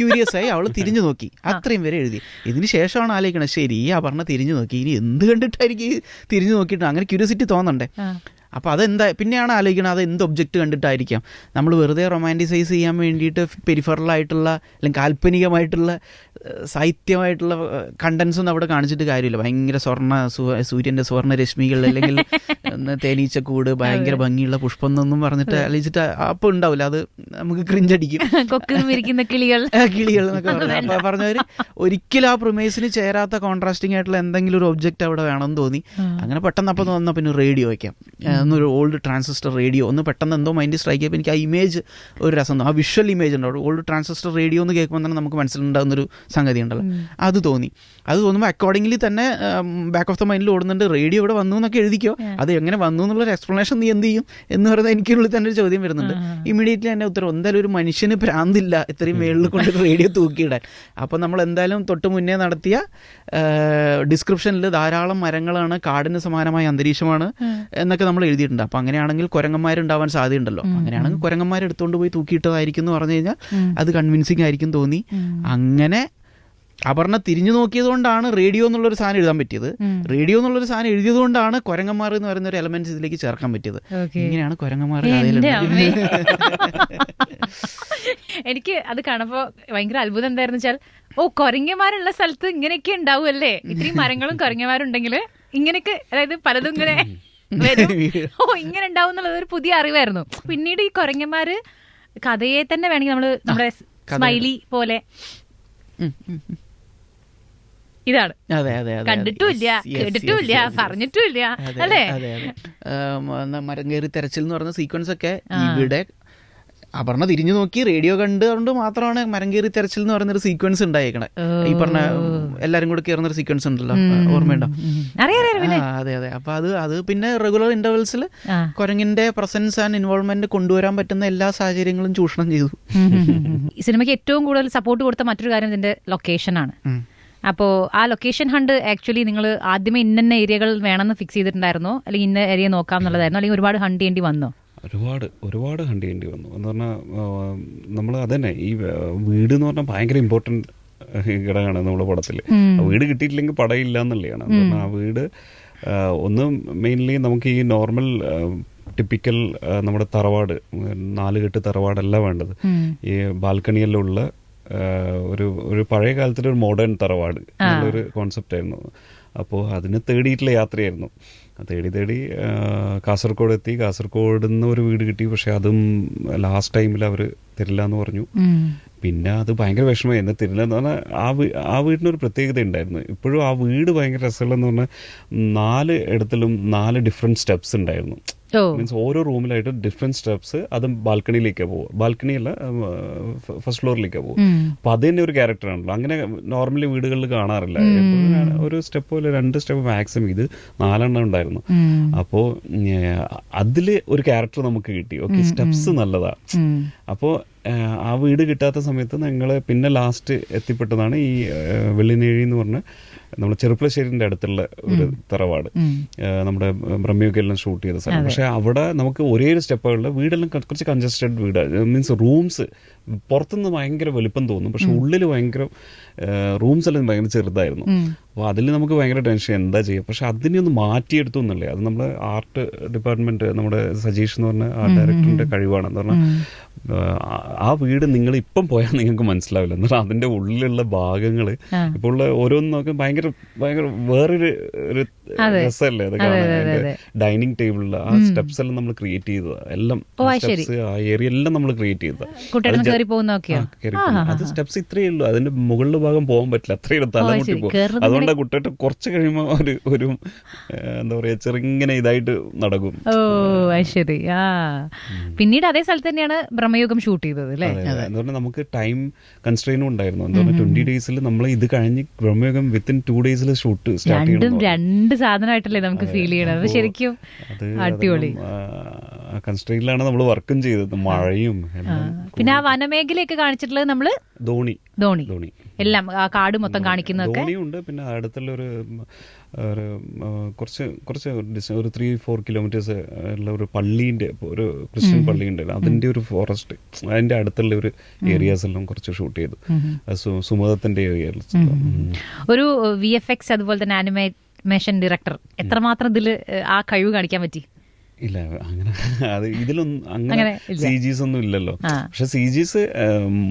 ക്യൂരിയസ് ആയി അവള് തിരിഞ്ഞു നോക്കി. അത്രയും വരെ എഴുതി. ഇതിന് ശേഷമാണ് ആലോചിക്കണത്, ശരി ഈ അപർണ തിരിഞ്ഞു നോക്കി, ഇനി എന്ത് കണ്ടിട്ടായിരിക്കും തിരിഞ്ഞു നോക്കിയിട്ട് അങ്ങനെ ക്യൂരിയോസിറ്റി തോന്നണ്ടേ. അപ്പോൾ അതെന്താ പിന്നെയാണ് ആലോചിക്കണം അത് എന്ത് ഒബ്ജക്റ്റ് കണ്ടിട്ടായിരിക്കാം. നമ്മൾ വെറുതെ റൊമാൻറ്റിസൈസ് ചെയ്യാൻ വേണ്ടിയിട്ട് പെരിഫറലായിട്ടുള്ള അല്ലെങ്കിൽ കാൽപ്പനികമായിട്ടുള്ള സാഹിത്യമായിട്ടുള്ള കണ്ടൻസ് ഒന്നും അവിടെ കാണിച്ചിട്ട് കാര്യമില്ല. ഭയങ്കര സൂര്യൻ്റെ സുവർണ്ണ രശ്മികൾ അല്ലെങ്കിൽ തേനീച്ചക്കൂട് ഭയങ്കര ഭംഗിയുള്ള പുഷ്പം എന്നൊന്നും പറഞ്ഞിട്ട് ആലോചിച്ചിട്ട് അപ്പോൾ ഉണ്ടാവില്ല, അത് നമുക്ക് ക്രിഞ്ചടിക്കും. കിളികൾ എന്നൊക്കെ പറഞ്ഞു. അപ്പോൾ പറഞ്ഞവർ ഒരിക്കലും ആ പ്രൊമേസിന് ചേരാത്ത കോൺട്രാസ്റ്റിംഗ് ആയിട്ടുള്ള എന്തെങ്കിലും ഒരു ഒബ്ജക്റ്റ് അവിടെ വേണമെന്ന് തോന്നി. അങ്ങനെ പെട്ടെന്ന് അപ്പം തോന്നുന്ന പിന്നെ റേഡിയോ വയ്ക്കാം, ഒന്നൊരു ഓൾഡ് ട്രാൻസിസ്റ്റർ റേഡിയോ ഒന്ന് പെട്ടെന്ന് എന്തോ മൈൻഡ് സ്ട്രൈക്ക് ചെയ്യപ്പോൾ എനിക്ക് ആ ഇമേജ് ഒരു രസം തോന്നും. ആ വിഷ്വൽ ഇമേജ് ഉണ്ടാവും. ഓൾഡ് ട്രാൻസിസ്റ്റർ റേഡിയോ എന്ന് കേൾക്കുമ്പോൾ തന്നെ നമുക്ക് മനസ്സിലുണ്ടാകുന്നൊരു സംഗതി ഉണ്ടല്ലോ, അത് തോന്നുമ്പോൾ അക്കോർഡിംഗ്ലി തന്നെ ബാക്ക് ഓഫ് ദ മൈൻഡിൽ ഓടുന്നുണ്ട് റേഡിയോ ഇവിടെ വന്നു എന്നൊക്കെ എഴുതിക്കോ, അത് എങ്ങനെ വന്നു എന്നുള്ളൊരു എക്സ്പ്ലനേഷൻ നീ എന്ത് ചെയ്യും എന്ന് പറയുന്നത് എനിക്കുള്ളിൽ തന്നെ ഒരു ചോദ്യം വരുന്നുണ്ട്. ഇമീഡിയറ്റ്ലി തന്നെ ഉത്തരം എന്തായാലും ഒരു മനുഷ്യന് ഭ്രാന്തില്ല ഇത്രയും മേളിൽ കൊണ്ട് റേഡിയോ തൂക്കിയിടാൻ. അപ്പം നമ്മൾ എന്തായാലും തൊട്ട് മുന്നേ നടത്തിയ ഡിസ്ക്രിപ്ഷനിൽ ധാരാളം മരങ്ങളാണ്, കാടിന് സമാനമായ അന്തരീക്ഷമാണ് എന്നൊക്കെ നമ്മൾ എഴുതിയിട്ടുണ്ട്. അപ്പം അങ്ങനെയാണെങ്കിൽ കുരങ്ങന്മാരുണ്ടാവാൻ സാധ്യതയുണ്ടല്ലോ, അങ്ങനെയാണെങ്കിൽ കുരങ്ങന്മാരെടുത്തുകൊണ്ട് പോയി തൂക്കിയിട്ടതായിരിക്കും എന്ന് പറഞ്ഞു കഴിഞ്ഞാൽ അത് കൺവിൻസിങ് ആയിരിക്കും തോന്നി. അങ്ങനെ അപർണ തിരിഞ്ഞു നോക്കിയത് കൊണ്ടാണ് റേഡിയോ എന്നുള്ളൊരു സാധനം എഴുതാൻ പറ്റിയത്. റേഡിയോ എന്നുള്ളൊരു സാധനം എഴുതിയത് കൊണ്ടാണ് കുരങ്ങന്മാർ എന്ന് പറയുന്ന ഒരു എലമെന്റ്സ് ഇതിലേക്ക് ചേർക്കാൻ പറ്റിയത്. ഇങ്ങനെയാണ് കുരങ്ങന്മാർ. എനിക്ക് അത് കാണുമ്പോ ഭയങ്കര അത്ഭുതം എന്തായിരുന്നു വെച്ചാൽ, കുരങ്ങന്മാരുള്ള സ്ഥലത്ത് ഇങ്ങനെയൊക്കെ ഉണ്ടാവുമല്ലേ, ഇത്രയും മരങ്ങളും കുരങ്ങന്മാരുണ്ടെങ്കിൽ ഇങ്ങനെയൊക്കെ, അതായത് പലതും ഇങ്ങനെ വരും, ഇങ്ങനെ ഉണ്ടാവും എന്നുള്ളത് ഒരു പുതിയ അറിവായിരുന്നു. പിന്നീട് ഈ കുരങ്ങന്മാര് കഥയെ തന്നെ വേണമെങ്കിൽ നമ്മുടെ സ്മൈലി പോലെ ഇതാണ്, കണ്ടിട്ടുമില്ല കേട്ടിട്ടുമില്ല പറഞ്ഞിട്ടുമില്ല അല്ലേ. മരം കയറി തെരച്ചിൽ എന്ന് പറഞ്ഞ സീക്വൻസ് ഒക്കെ ഇവിടെ അപർണ തിരിഞ്ഞു നോക്കി റേഡിയോ കണ്ടുകൊണ്ട് മാത്രമാണ് മരം കയറി തെരച്ചിൽ എന്ന് പറയുന്നൊരു സീക്വൻസ് ഉണ്ടായേക്കണേ. ഈ പറഞ്ഞ എല്ലാരും കൂടെ കയറുന്നൊരു സീക്വൻസ് ഉണ്ടല്ലോ, ഓർമ്മയുണ്ടോ? അതെ. അപ്പൊ അത് പിന്നെ റെഗുലർ ഇന്റർവെൽസിൽ കുരങ്ങിന്റെ പ്രസൻസ് ആൻഡ് ഇൻവോൾവ്മെന്റ് കൊണ്ടുവരാൻ പറ്റുന്ന എല്ലാ സാഹചര്യങ്ങളും ചൂഷണം ചെയ്തു. ഈ സിനിമയ്ക്ക് ഏറ്റവും കൂടുതൽ സപ്പോർട്ട് കൊടുത്ത മറ്റൊരു കാര്യം ഇതിന്റെ ലൊക്കേഷനാണ്. അപ്പോൾ ആ ലൊക്കേഷൻ ഹണ്ട് ആക്ച്വലി നിങ്ങൾ ആദ്യമേ ഇന്ന ഏരിയകൾ വേണമെന്ന് ഫിക്സ് ചെയ്തിട്ടുണ്ടായിരുന്നോ, അല്ലെങ്കിൽ ഇന്ന ഏരിയ നോക്കാം എന്നുള്ളതായിരുന്നു, അല്ലെങ്കിൽ ഒരുപാട് ഹണ്ട് ചെയ്യേണ്ടി വന്നോ? ഒരുപാട് ഹണ്ട് ചെയ്യേണ്ടി വന്നു. എന്ന് പറഞ്ഞാൽ നമ്മൾ അതന്നെ, ഈ വീട് എന്ന് പറഞ്ഞാൽ ഭയങ്കര ഇമ്പോർട്ടൻറ്റ് ഘടകമാണ് നമ്മുടെ പടത്തിൽ. വീട് കിട്ടിയിട്ടില്ലെങ്കിൽ പടം ഇല്ല എന്നുള്ളതാണ്. ആ വീട് ഒന്ന് മെയിൻലി നമുക്ക് ഈ നോർമൽ ടിപ്പിക്കൽ നമ്മുടെ തറവാട് 4 കെട്ട് തറവാടല്ല വേണ്ടത്. ഈ ബാൽക്കണിയെല്ലാം ഉള്ള ഒരു പഴയ കാലത്തിലൊരു മോഡേൺ തറവാട് എന്നുള്ളൊരു കോൺസെപ്റ്റ് ആയിരുന്നു. അപ്പോൾ അതിന് തേടിയിട്ടുള്ള യാത്രയായിരുന്നു. തേടി കാസർഗോഡ് എത്തി. കാസർഗോഡ് നിന്ന് ഒരു വീട് കിട്ടി. പക്ഷെ അതും ലാസ്റ്റ് ടൈമിൽ അവർ തരില്ല എന്ന് പറഞ്ഞു. പിന്നെ അത് ഭയങ്കര വിഷമമായി. എന്നെ തരില്ല എന്ന് പറഞ്ഞാൽ ആ വീടിനൊരു പ്രത്യേകത ഉണ്ടായിരുന്നു. ഇപ്പോഴും ആ വീട് ഭയങ്കര രസമുള്ളതെന്ന് പറഞ്ഞാൽ 4 ഇടത്തിലും 4 ഡിഫറെൻറ്റ് സ്റ്റെപ്സ് ഉണ്ടായിരുന്നു. മീൻസ് ഓരോ റൂമിലായിട്ട് ഡിഫറെന്റ് സ്റ്റെപ്സ്, അതും ബാൽക്കണിയിലേക്കാണ് പോകും. ബാൽക്കണിയല്ല, ഫസ്റ്റ് ഫ്ലോറിലേക്കാണ് പോകും. അപ്പൊ അത് തന്നെ ഒരു ക്യാരക്ടറാണല്ലോ. അങ്ങനെ നോർമലി വീടുകളിൽ കാണാറില്ല. ഒരു സ്റ്റെപ്പോ 2 സ്റ്റെപ്പ് മാക്സിമം, ഇത് 4 ഉണ്ടായിരുന്നു. അപ്പോ അതില് ഒരു ക്യാരക്ടർ നമുക്ക് കിട്ടി. ഓക്കെ, സ്റ്റെപ്സ് നല്ലതാ. അപ്പോ ആ വീട് കിട്ടാത്ത സമയത്ത് ഞങ്ങൾ പിന്നെ ലാസ്റ്റ് എത്തിപ്പെട്ടതാണ് ഈ വെള്ളിനേഴി എന്ന് പറഞ്ഞ നമ്മുടെ ചെറുപ്പളശ്ശേരിന്റെ അടുത്തുള്ള ഒരു തറവാട്. നമ്മുടെ ബ്രഹ്മയുഗെല്ലാം ഷൂട്ട് ചെയ്ത സ്ഥലം. പക്ഷെ അവിടെ നമുക്ക് ഒരേ ഒരു സ്റ്റെപ്പുകളിൽ വീടെല്ലാം കുറച്ച് കൺജസ്റ്റഡ് വീടാണ്. മീൻസ് റൂംസ് പുറത്തുനിന്ന് ഭയങ്കര വലുപ്പം തോന്നും, പക്ഷെ ഉള്ളിൽ ഭയങ്കര റൂംസ് എല്ലാം ഭയങ്കര ചെറുതായിരുന്നു. അപ്പോൾ അതിൽ നമുക്ക് ഭയങ്കര ടെൻഷൻ, എന്താ ചെയ്യുക. പക്ഷെ അതിനെ ഒന്ന് മാറ്റിയെടുത്തു എന്നല്ലേ, അത് നമ്മൾ ആർട്ട് ഡിപ്പാർട്ട്മെന്റ്, നമ്മുടെ സജീഷ് എന്ന് പറഞ്ഞ ആർട്ട് ഡയറക്ടറിന്റെ കഴിവാണ്. എന്ന് പറഞ്ഞാൽ ആ വീട് നിങ്ങൾ ഇപ്പം പോയാൽ നിങ്ങൾക്ക് മനസ്സിലാവില്ല. എന്നാൽ അതിന്റെ ഉള്ളിലുള്ള ഭാഗങ്ങൾ ഇപ്പോൾ ഉള്ള ഓരോന്ന് നോക്കി ഭയങ്കര വേറൊരു രസമല്ലേ അത് കാണാൻ. ഡൈനിങ് ടേബിളിൽ ആ സ്റ്റെപ്സ് എല്ലാം നമ്മൾ ക്രിയേറ്റ് ചെയ്തതാണ്. എല്ലാം സ്റ്റെപ്സ്, ആ ഏരിയ എല്ലാം നമ്മൾ ക്രിയേറ്റ് ചെയ്തതാണ്. അത് സ്റ്റെപ്സ് ഇത്രയേ ഉള്ളൂ, അതിന്റെ മുകളിലെ ഭാഗം പോകാൻ പറ്റില്ല, അത്രയും തലമുട്ടി പോകും. അതുകൊണ്ട് കുട്ടിയിട്ട് കുറച്ച് കഴിയുമ്പോൾ ഒരു എന്താ പറയാ ചെറുങ്ങനെ ഇതായിട്ട് നടക്കും. ശരി. പിന്നീട് അതേ സ്ഥലത്ത് തന്നെയാണ് ബ്രഹ്മയുഗം ഷൂട്ട് ചെയ്തത് അല്ലേ? അതുകൊണ്ട് നമുക്ക് ടൈം കൺസ്ട്രെയിനും ഉണ്ടായിരുന്നു. എന്താ പറയുക, 20 ഡേയ്സിൽ നമ്മൾ ഇത് കഴിഞ്ഞ് ബ്രഹ്മയുഗം വിത്തിൻ 2 ഡേയ്സിൽ ഷൂട്ട് സ്റ്റാർട്ട് ചെയ്യണം. 2 സാധനമായിട്ടല്ലേ നമുക്ക് ഫീൽ ചെയ്യണത്. ശരിക്കും അടിപൊളി കൺസ്ട്രെയിനിലാണ് നമ്മൾ വർക്കും ചെയ്തത്. മഴയും പിന്നെ ആ വനമേഖലയൊക്കെ കാണിച്ചിട്ടുള്ളത് നമ്മള് ധോണി എല്ലാം ആ കാട് മൊത്തം കാണിക്കുന്നതൊക്കെ ധോണിയുണ്ട്. പിന്നെ അടുത്തുള്ള ഒരു കുറച്ച് ഒരു 3-4 കിലോമീറ്റേഴ്സ് ഉള്ള ഒരു പള്ളീന്റെ, ഒരു ക്രിസ്ത്യൻ പള്ളി ഉണ്ടല്ലോ, അതിന്റെ ഒരു ഫോറസ്റ്റ്, അതിന്റെ അടുത്തുള്ള ഒരു ഏരിയാസ് എല്ലാം കുറച്ച് ഷൂട്ട് ചെയ്തു. സുമതത്തിന്റെ ഏരിയ. ഒരു VFX അതുപോലെ തന്നെ ആനിമേഷൻ ഡയറക്ടർ എത്രമാത്രം ഇതിൽ ആ കഴിവ് കാണിക്കാൻ പറ്റി? ഇല്ല അങ്ങനെ അത് ഇതിലൊന്നും അങ്ങനെ CGs ഒന്നും ഇല്ലല്ലോ. പക്ഷെ CGs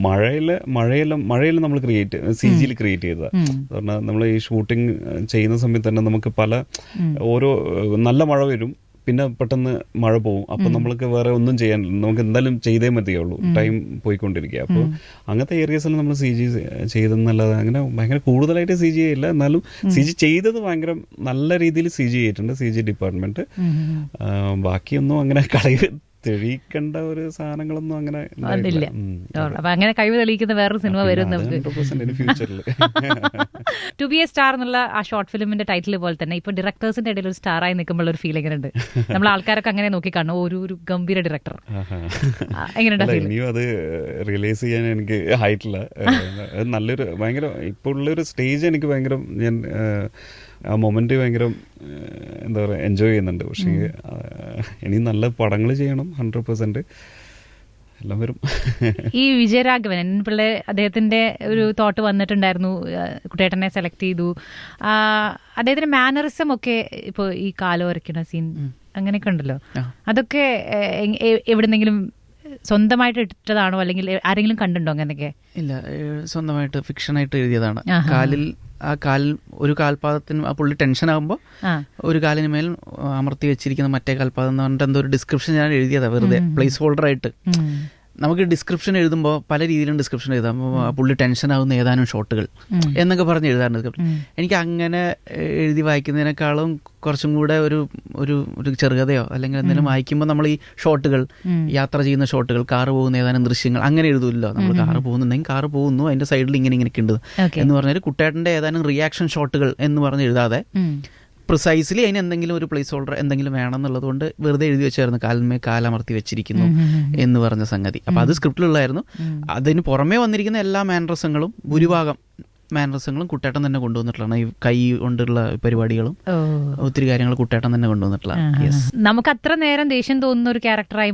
മഴയെല്ലാം നമ്മൾ CGയിൽ ക്രിയേറ്റ് ചെയ്തതാ. പറഞ്ഞാൽ നമ്മൾ ഈ ഷൂട്ടിംഗ് ചെയ്യുന്ന സമയത്ത് തന്നെ നമുക്ക് ഓരോ നല്ല മഴ വരും, പിന്നെ പെട്ടെന്ന് മഴ പോകും. അപ്പൊ നമ്മൾക്ക് വേറെ ഒന്നും ചെയ്യാനില്ല, നമുക്ക് എന്തായാലും ചെയ്തേ മതിയുള്ളൂ, ടൈം പോയിക്കൊണ്ടിരിക്കുക. അപ്പോൾ അങ്ങനത്തെ ഏരിയസിൽ നമ്മൾ CG ചെയ്തെന്നല്ലാതെ അങ്ങനെ ഭയങ്കര കൂടുതലായിട്ട് CG ഇല്ല. എന്നാലും CG ചെയ്തത് ഭയങ്കര നല്ല രീതിയിൽ CG ചെയ്തിട്ടുണ്ട് CG ഡിപ്പാർട്ട്മെന്റ്. ബാക്കിയൊന്നും അങ്ങനെ തെളിയിക്കേണ്ട ഒരു സാധനങ്ങളൊന്നും അങ്ങനെ ഇല്ല. അപ്പൊ അങ്ങനെ കഴിവ് തെളിയിക്കുന്ന വേറൊരു സിനിമ വരും നമുക്ക് ഫ്യൂച്ചറിൽ. ടു ബി എ സ്റ്റാർ എന്നുള്ള ആ ഷോർട്ട് ഫിലിമിന്റെ ടൈറ്റിൽ പോലെ തന്നെ ഇപ്പൊ ഡയറക്ടേഴ്സിന്റെ ഇടയിൽ ഒരു സ്റ്റാറായി നിൽക്കുമ്പോൾ ഒരു ഫീൽ എങ്ങനെയുണ്ട്? നമ്മൾ ആൾക്കാരൊക്കെ അങ്ങനെ നോക്കി കാണും, ഒരു ഗംഭീര ഡയറക്ടർ. എങ്ങനെയുണ്ട്? ഇനിയും അത് റിയലൈസ് ചെയ്യാൻ എനിക്ക് ആയിട്ടില്ല. നല്ലൊരു ഭയങ്കര ഇപ്പോൾ ഉള്ളൊരു സ്റ്റേജ് എനിക്ക് ഭയങ്കര ഞാൻ ആ മൊമെന്റ് ഭയങ്കര എന്താ പറയുക എൻജോയ് ചെയ്യുന്നുണ്ട്. പക്ഷേ ഇനി നല്ല പടങ്ങൾ ചെയ്യണം. 100% എല്ലാം വരും. ഈ വിജയരാഘവൻ പിള്ളേ അദ്ദേഹത്തിന്റെ ഒരു തോട്ട് വന്നിട്ടുണ്ടായിരുന്നു, കുട്ടേട്ടനെ സെലക്ട് ചെയ്തു. അദ്ദേഹത്തിന്റെ മാനറിസം ഒക്കെ ഇപ്പൊ ഈ കാലം വരയ്ക്കുന്ന സീൻ അങ്ങനെയൊക്കെ ഉണ്ടല്ലോ, അതൊക്കെ എവിടെന്നെങ്കിലും സ്വന്തമായിട്ട് ഇട്ടതാണോ അല്ലെങ്കിൽ ആരെങ്കിലും കണ്ടുണ്ടോ അങ്ങനെയൊക്കെ? ഇല്ല, സ്വന്തമായിട്ട് ഫിക്ഷനായിട്ട് എഴുതിയതാണ്. ഒരു കാൽപാദത്തിന് ആ പുള്ളി ടെൻഷൻ ആകുമ്പോൾ ഒരു കാലിന് മേൽ അമർത്തി വെച്ചിരിക്കുന്ന മറ്റേ കാൽപാദം എന്ന് പറഞ്ഞിട്ട് എന്തോ ഒരു ഡിസ്ക്രിപ്ഷൻ ഞാൻ എഴുതിയതാ, വെറുതെ പ്ലേസ് ഹോൾഡർ ആയിട്ട്. നമുക്ക് ഡിസ്ക്രിപ്ഷൻ എഴുതുമ്പോൾ പല രീതിയിലും ഡിസ്ക്രിപ്ഷൻ എഴുതാം. പുള്ളി ടെൻഷൻ ആവുന്ന ഏതാനും ഷോട്ടുകൾ എന്നൊക്കെ പറഞ്ഞ് എഴുതാറുണ്ട്. എനിക്ക് അങ്ങനെ എഴുതി വായിക്കുന്നതിനേക്കാളും കുറച്ചും കൂടെ ഒരു ഒരു ചെറുകഥയോ അല്ലെങ്കിൽ എന്തെങ്കിലും വായിക്കുമ്പോൾ നമ്മൾ ഈ ഷോട്ടുകൾ, യാത്ര ചെയ്യുന്ന ഷോട്ടുകൾ, കാറ് പോകുന്ന ഏതാനും ദൃശ്യങ്ങൾ അങ്ങനെ എഴുതുമല്ലോ. നമ്മൾ കാറ് പോകുന്നുണ്ടെങ്കിൽ കാറ് പോകുന്നു, അതിന്റെ സൈഡിൽ ഇങ്ങനെയൊക്കെ ഉണ്ട് എന്ന് പറഞ്ഞാൽ കുട്ടേട്ടന്റെ ഏതാനും റിയാക്ഷൻ ഷോട്ടുകൾ എന്ന് പറഞ്ഞ് എഴുതാതെ പ്രിസൈസ്ലി അതിന് എന്തെങ്കിലും ഒരു പ്ലേസ് ഹോൾഡർ എന്തെങ്കിലും വേണം എന്നുള്ളത് കൊണ്ട് വെറുതെ എഴുതി വെച്ചായിരുന്നു കാലിന്മേൽ കാലമർത്തി വെച്ചിരിക്കുന്നു എന്ന് പറഞ്ഞ സംഗതി. അപ്പൊ അത് സ്ക്രിപ്റ്റിലുള്ളായിരുന്നു. അതിന് പുറമേ വന്നിരിക്കുന്ന എല്ലാ മാനറിസങ്ങളും, ഭൂരിഭാഗം മാനറിസങ്ങളും കുട്ടേട്ടൻ തന്നെ കൊണ്ടുവന്നിട്ടുള്ളതാണ്. ഈ കൈ കൊണ്ടുള്ള പരിപാടികളും ഒത്തിരി കാര്യങ്ങൾ കുട്ടേട്ടൻ തന്നെ കൊണ്ടുവന്നിട്ടുള്ള. നമുക്ക് അത്ര നേരം ദേഷ്യം തോന്നുന്ന ഒരു ക്യാരക്ടറായി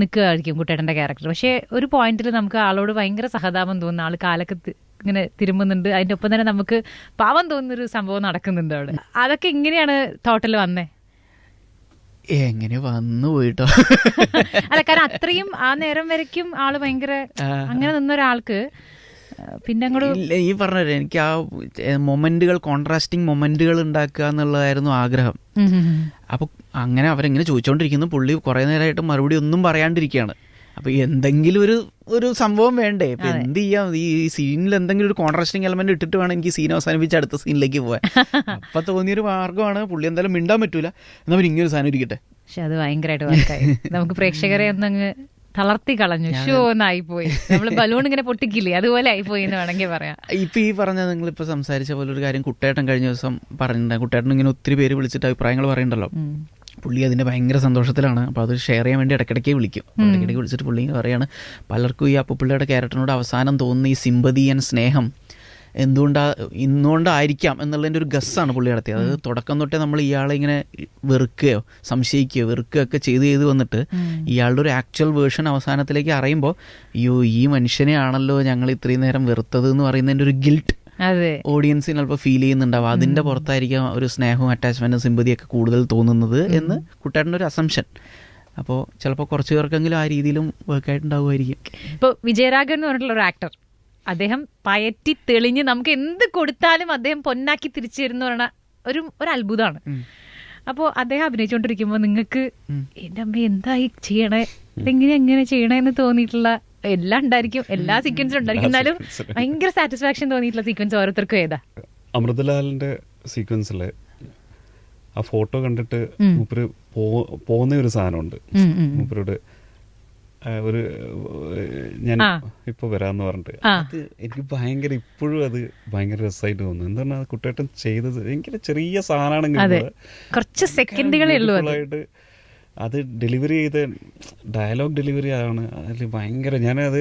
നിൽക്കുകയായിരിക്കും കുട്ടേട്ടന്റെ ക്യാരക്ടർ. പക്ഷെ ഒരു പോയിന്റിൽ നമുക്ക് ആളോട് ഭയങ്കര സഹതാപം തോന്നുന്ന, ആൾ കാലൊക്കെ ഇങ്ങനെ തിരുമ്പുന്നുണ്ട്, അതിന്റെ ഒപ്പം തന്നെ നമുക്ക് പാവം തോന്നുന്നൊരു സംഭവം നടക്കുന്നുണ്ട് അവിടെ. അതൊക്കെ എങ്ങനെയാണ് തോട്ടിൽ വന്നേ? എങ്ങനെ വന്നു പോയിട്ടോ? അല്ല, കാരണം അത്രയും ആ നേരം വരയ്ക്കും ആള് ഭയങ്കര അങ്ങനെ നിന്ന ഒരാൾക്ക് പിന്നെ അങ്ങോട്ട് ഈ പറഞ്ഞ എനിക്ക് ആ മൊമെന്റുകൾ, കോൺട്രാസ്റ്റിംഗ് മൊമെന്റുകൾ ഉണ്ടാക്കുക എന്നുള്ളതായിരുന്നു ആഗ്രഹം. അപ്പൊ അങ്ങനെ അവരെങ്ങനെ ചോദിച്ചോണ്ടിരിക്കുന്നു, പുള്ളി കുറെ നേരമായിട്ട് മറുപടി ഒന്നും പറയാണ്ടിരിക്കുകയാണ്. അപ്പൊ എന്തെങ്കിലും ഒരു സംഭവം വേണ്ടേ? ഇപ്പൊ എന്ത് ചെയ്യാം? ഈ സീനിൽ എന്തെങ്കിലും ഒരു കോൺട്രാസ്റ്റിംഗ് എലമെന്റ് ഇട്ടിട്ട് വേണം എനിക്ക് സീൻ അവസാനിപ്പിച്ച് അടുത്ത സീനിലേക്ക് പോകാൻ. അപ്പൊ തോന്നിയൊരു മാർഗമാണ്, പുള്ളി എന്തായാലും മിണ്ടാൻ പറ്റൂല, എന്നാ പിന്നെ ഇങ്ങനെ സാധനം ഇരിക്കട്ടെ. പക്ഷെ അത് ഭയങ്കരമായിട്ട് വർക്കായി. നമുക്ക് പ്രേക്ഷകരെ ഒന്നങ്ങ് തളർത്തി കളഞ്ഞു. ഷോ ഒന്നായിപ്പോയി, നമ്മൾ ബലൂൺ ഇങ്ങനെ പൊട്ടിക്കില്ലേ, അതുപോലെ ആയിപ്പോയി എന്ന് വേണമെങ്കിൽ പറയാം. ഇപ്പൊ ഈ പറഞ്ഞ നിങ്ങളിപ്പോ സംസാരിച്ച പോലെ ഒരു കാര്യം കുട്ടേട്ടൻ കഴിഞ്ഞ ദിവസം പറഞ്ഞിട്ടുണ്ടായി. കുട്ടേട്ടൻ ഇങ്ങനെ ഒത്തിരി പേര് വിളിച്ചിട്ട് അഭിപ്രായങ്ങൾ പറയണ്ടല്ലോ. പുള്ളി അതിന്റെ ഭയങ്കര സന്തോഷത്തിലാണ്. അപ്പോൾ അത് ഷെയർ ചെയ്യാൻ വേണ്ടി ഇടയ്ക്കിടയ്ക്ക് വിളിക്കും. ഇടയ്ക്കിടയ്ക്ക് വിളിച്ചിട്ട് പുള്ളി പറയാണ്, പലർക്കും ഈ അപ്പുപിള്ളയുടെ ക്യാരക്ടറിനോട് അവസാനം തോന്നുന്ന ഈ സിമ്പതി ആൻഡ് സ്നേഹം ഇന്നുകൊണ്ടായിരിക്കാം എന്നുള്ളതിൻ്റെ ഒരു ഗസ്സാണ് പുള്ളി നടത്തിയത്. അത് തുടക്കം തൊട്ടേ നമ്മൾ ഇയാളെ ഇങ്ങനെ വെറുക്കുകയോ സംശയിക്കുകയോ ഒക്കെ ചെയ്ത് വന്നിട്ട് ഇയാളുടെ ഒരു ആക്ച്വൽ വേർഷൻ അവസാനത്തിലേക്ക് അറിയുമ്പോൾ, അയ്യോ ഈ മനുഷ്യനെ ആണല്ലോ ഞങ്ങൾ ഇത്രയും നേരം വെറുത്തത് എന്ന് പറയുന്നതിൻ്റെ ഒരു ഗിൽട്ട് ഓഡിയൻസിന് ചിലപ്പോൾ ഫീൽ ചെയ്യുന്നുണ്ടാവും. അതിന്റെ പുറത്തായിരിക്കാം ഒരു സ്നേഹവും അറ്റാച്ച്മെന്റും സിമ്പതിയൊക്കെ കൂടുതൽ തോന്നുന്നത് എന്ന് കുട്ടേട്ടൻ്റെ ഒരു അസംഷൻ. അപ്പോൾ ചിലപ്പോൾ കുറച്ച് പേർക്കെങ്കിലും ആ രീതിയിലും വർക്കായിട്ടുണ്ടാവുമായിരിക്കും. ഇപ്പോൾ വിജയരാഘവൻ എന്ന് പറഞ്ഞിട്ടുള്ള ഒരു ആക്ടർ, അദ്ദേഹം പയറ്റി തെളിഞ്ഞ് നമുക്ക് എന്ത് കൊടുത്താലും അദ്ദേഹം പൊന്നാക്കി തിരിച്ചു തരുന്ന പറഞ്ഞ ഒരു അത്ഭുതമാണ്. അപ്പോൾ അദ്ദേഹം അഭിനയിച്ചുകൊണ്ടിരിക്കുമ്പോൾ നിങ്ങൾക്ക് എൻ്റെ അമ്മ എന്തായി ചെയ്യണേ, എങ്ങനെ ചെയ്യണേ എന്ന് തോന്നിയിട്ടുള്ള എല്ലാം ഉണ്ടായിരിക്കും, എല്ലാ സീക്വൻസും ഉണ്ടായിരിക്കും, എന്നാലും ഭയങ്കര സാറ്റിസ്ഫാക്ഷൻ തോന്നിയിട്ടുള്ള സീക്വൻസ് ഓരോരുത്തർക്കും ഏതാ? അമൃതലാലിന്റെ സീക്വൻസില് ആ ഫോട്ടോ കണ്ടിട്ട് മൂപ്പര് പോകുന്ന ഒരു സാധനമുണ്ട്. മൂപ്പരോട് ഒരു ഞാൻ ഇപ്പൊ വരാന്ന് പറഞ്ഞിട്ട് അത് എനിക്ക് ഭയങ്കര ഇപ്പോഴും അത് ഭയങ്കര രസമായിട്ട് തോന്നുന്നു. എന്താണ് കുട്ടേട്ടൻ ചെയ്തത്? എനിക്ക് ചെറിയ സാധനമാണെങ്കിൽ കുറച്ച് സെക്കൻഡുകളേ ഉള്ളൂ അത് ഡെലിവറി ചെയ്ത ഡയലോഗ് ഡെലിവറി ആണ് അതിൽ ഭയങ്കര. ഞാനത്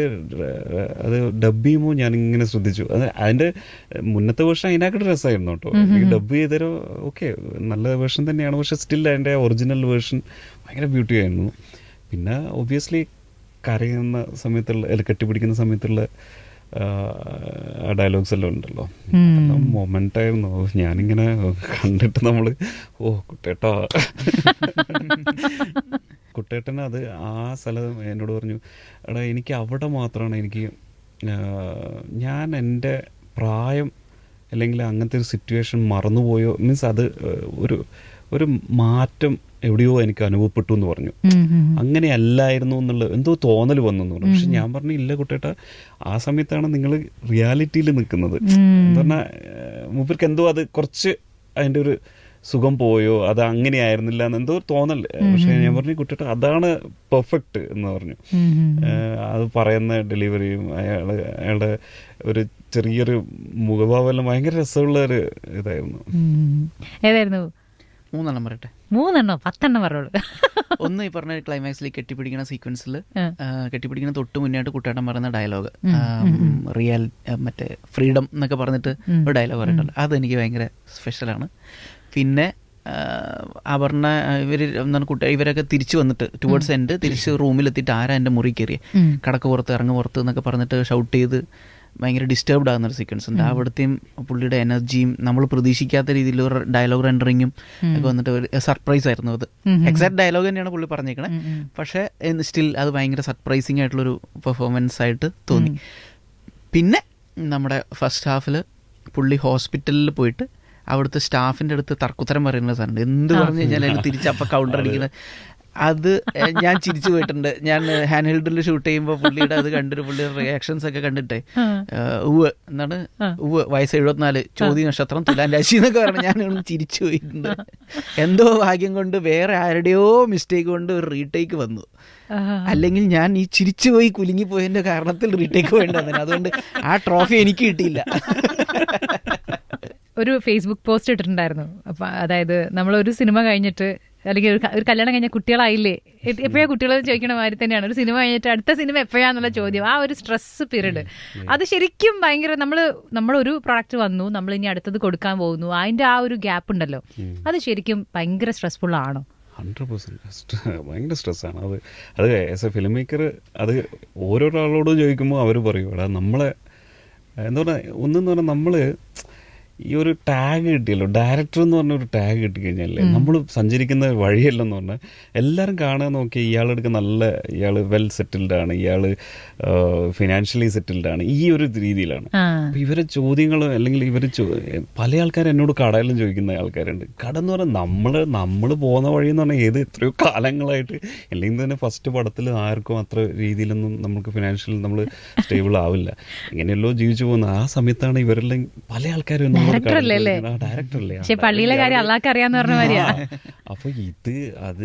ഡബ് ചെയ്യുമ്പോൾ ഞാനിങ്ങനെ ശ്രദ്ധിച്ചു. അതിന്റെ മുന്നത്തെ വേർഷൻ അതിനാക്കിട്ട് രസമായിരുന്നു കേട്ടോ. എനിക്ക് ഡബ് ചെയ്തരോ ഓക്കെ നല്ല വേർഷൻ തന്നെയാണ്, പക്ഷെ സ്റ്റിൽ അതിന്റെ ഒറിജിനൽ വേർഷൻ ഭയങ്കര ബ്യൂട്ടി ആയിരുന്നു. പിന്നെ ഒബ്വിയസ്ലി കരയുന്ന സമയത്തുള്ള കെട്ടിപ്പിടിക്കുന്ന സമയത്തുള്ള ഡയലോഗ്സ് എല്ലാം ഉണ്ടല്ലോ, മൊമെന്റ് ആയിരുന്നു. ഞാനിങ്ങനെ കണ്ടിട്ട് നമ്മള് കുട്ടേട്ടൻ അത് ആ സ്ഥലം എന്നോട് പറഞ്ഞു, എടാ എനിക്ക് അവിടെ മാത്രമാണ് എനിക്ക് ഞാൻ എൻ്റെ പ്രായം അല്ലെങ്കിൽ അങ്ങനത്തെ ഒരു സിറ്റുവേഷൻ മറന്നുപോയോ, മീൻസ് അത് ഒരു മാറ്റം എവിടെയോ എനിക്ക് അനുഭവപ്പെട്ടു എന്ന് പറഞ്ഞു. അങ്ങനെയല്ലായിരുന്നു എന്നുള്ള എന്തോ തോന്നൽ വന്നു എന്ന് പറഞ്ഞു. പക്ഷെ ഞാൻ പറഞ്ഞു, ഇല്ല കുട്ടേട്ട, ആ സമയത്താണ് നിങ്ങൾ റിയാലിറ്റിയിൽ നിൽക്കുന്നത്. എന്ന് പറഞ്ഞാൽ മൂപ്പർക്ക് എന്തോ അത് കുറച്ച് അതിൻ്റെ ഒരു സുഖം പോയോ, അത് അങ്ങനെയായിരുന്നില്ല എന്ന് എന്തോ തോന്നൽ. പക്ഷെ ഞാൻ പറഞ്ഞു, കുട്ടേട്ട അതാണ് പെർഫെക്റ്റ് എന്ന് പറഞ്ഞു. അത് പറയുന്ന ഡെലിവറിയും അയാളുടെ ഒരു ചെറിയൊരു മുഖഭാവമെല്ലാം ഭയങ്കര രസമുള്ള ഒരു ഇതായിരുന്നു. ഏതായിരുന്നു? 3 പറയട്ടെ. 10 പറഞ്ഞോളൂ. ഒന്ന് ഈ പറഞ്ഞ ക്ലൈമാക്സിൽ കെട്ടിപ്പിടിക്കുന്ന സീക്വൻസിൽ കെട്ടിപ്പിടിക്കുന്ന തൊട്ട് മുന്നേയായിട്ട് കുട്ടേട്ടൻ പറയുന്ന ഡയലോഗ്, റിയൽ മറ്റേ ഫ്രീഡം എന്നൊക്കെ പറഞ്ഞിട്ട് ഒരു ഡയലോഗ് പറഞ്ഞിട്ടുണ്ട്. അതെനിക്ക് ഭയങ്കര സ്പെഷ്യലാണ്. പിന്നെ അപർണ ഇവരൊക്കെ തിരിച്ചു വന്നിട്ട് ടുവേർഡ്സ് എൻഡ് തിരിച്ച് റൂമിലെത്തിയിട്ട് ആരാ എൻ്റെ മുറി കയറിയ, കടക്ക് പുറത്ത് ഇറങ്ങ് പുറത്ത് എന്നൊക്കെ പറഞ്ഞിട്ട് ഷൗട്ട് ചെയ്ത് ഭയങ്കര ഡിസ്റ്റർബ്ഡ് ആകുന്നൊരു സീക്വൻസ് ഉണ്ട്. അവിടുത്തെയും പുള്ളിയുടെ എനർജിയും നമ്മൾ പ്രതീക്ഷിക്കാത്ത രീതിയിലൊരു ഡയലോഗ് റെൻഡറിങ്ങും ഒക്കെ വന്നിട്ട് ഒരു സർപ്രൈസ് ആയിരുന്നു. അത് എക്സാക്ട് ഡയലോഗ് തന്നെയാണ് പുള്ളി പറഞ്ഞേക്കണേ, പക്ഷേ സ്റ്റിൽ അത് ഭയങ്കര സർപ്രൈസിങ് ആയിട്ടുള്ളൊരു പെർഫോമൻസ് ആയിട്ട് തോന്നി. പിന്നെ നമ്മുടെ ഫസ്റ്റ് ഹാഫിൽ പുള്ളി ഹോസ്പിറ്റലിൽ പോയിട്ട് അവിടുത്തെ സ്റ്റാഫിൻ്റെ അടുത്ത് തർക്കുത്തരം പറയുന്ന സാധനം എന്ത് പറഞ്ഞു കഴിഞ്ഞാൽ അതിന് തിരിച്ചപ്പം കൗണ്ടർ അടിക്കുന്നത്, അത് ഞാൻ ചിരിച്ചു പോയിട്ടുണ്ട്. ഞാൻ ഹാൻഡ് ഹെൽഡിൽ ഷൂട്ട് ചെയ്യുമ്പോൾ പുള്ളിയുടെ അത് കണ്ടിട്ട് പുള്ളിയുടെ റിയാക്ഷൻസ് ഒക്കെ കണ്ടിട്ടേ വയസ്സ് 74, ചോദ്യ നക്ഷത്രം, തുലാൻ രാശി എന്നൊക്കെ പറഞ്ഞ് ഞാൻ ചിരിച്ചു പോയിട്ടുണ്ട്. എന്തോ ഭാഗ്യം കൊണ്ട് വേറെ ആരുടെയോ മിസ്റ്റേക്ക് കൊണ്ട് ഒരു റീടേക്ക് വന്നു, അല്ലെങ്കിൽ ഞാൻ ഈ ചിരിച്ചു പോയി കുലുങ്ങിപ്പോയതിന്റെ കാരണത്തിൽ റീടേക്ക് വേണ്ടതിന്, അതുകൊണ്ട് ആ ട്രോഫി എനിക്ക് കിട്ടിയില്ല. ഒരു ഫേസ്ബുക്ക് പോസ്റ്റ് ഇട്ടിട്ടുണ്ടായിരുന്നു. അപ്പൊ അതായത് നമ്മളൊരു സിനിമ കഴിഞ്ഞിട്ട് അല്ലെങ്കിൽ ഒരു കല്യാണം കഴിഞ്ഞ കുട്ടികളായില്ലേ, എപ്പോഴാ കുട്ടികൾ ചോദിക്കണ മാതിരി തന്നെയാണ് ഒരു സിനിമ കഴിഞ്ഞിട്ട് അടുത്ത സിനിമ എപ്പോഴാന്നുള്ള ചോദ്യം. ആ ഒരു സ്ട്രെസ് പീരീഡ് അത് ശരിക്കും ഭയങ്കര, നമ്മളൊരു പ്രൊഡക്റ്റ് വന്നു, നമ്മൾ ഇനി അടുത്തത് കൊടുക്കാൻ പോകുന്നു, അതിന്റെ ആ ഒരു ഗ്യാപ്പ് ഉണ്ടല്ലോ, അത് ശരിക്കും ഭയങ്കര സ്ട്രെസ്ഫുൾ ആണോ? 100% ഭയങ്കര സ്ട്രെസ്സാണ് അത്. ആസ് എ ഫിലിം മേക്കർ അത് ഓരോരാളോട് ചോദിക്കുമ്പോൾ അവർ പറയും, എടാ നമ്മളെ എന്താ പറയുക, ഒന്നെന്ന് പറഞ്ഞാൽ നമ്മൾ ഈ ഒരു ടാഗ് കിട്ടിയല്ലോ, ഡയറക്ടർ എന്ന് പറഞ്ഞൊരു ടാഗ് കിട്ടിക്കഴിഞ്ഞാലേ നമ്മൾ സഞ്ചരിക്കുന്ന വഴിയല്ലെന്ന് പറഞ്ഞാൽ എല്ലാവരും കാണാൻ നോക്കി ഇയാളെടുക്ക് ഇയാൾ വെൽ സെറ്റിൽഡ് ആണ്, ഇയാൾ ഫിനാൻഷ്യലി സെറ്റിൽഡ് ആണ്, ഈ ഒരു രീതിയിലാണ്. അപ്പം ഇവരെ ചോദ്യങ്ങൾ അല്ലെങ്കിൽ പല ആൾക്കാർ എന്നോട് കടയിലും ചോദിക്കുന്ന ആൾക്കാരുണ്ട്. കട എന്ന് പറഞ്ഞാൽ നമ്മൾ പോകുന്ന വഴി എന്ന് പറഞ്ഞാൽ എത്രയോ കാലങ്ങളായിട്ട്, അല്ലെങ്കിൽ തന്നെ ഫസ്റ്റ് പടത്തിൽ ആർക്കും അത്ര രീതിയിലൊന്നും നമുക്ക് ഫിനാൻഷ്യൽ നമ്മൾ സ്റ്റേബിൾ ആവില്ല, എങ്ങനെയല്ലോ ജീവിച്ചു പോകുന്ന ആ സമയത്താണ് ഇവരെല്ലാം പല ആൾക്കാരും ഡയറക്ടറല്ലേ, പള്ളിയിലെ കാര്യം അള്ളാഹ്ക്ക് അറിയാന്ന് പറഞ്ഞ മാതിരിയാ. അപ്പൊ അത്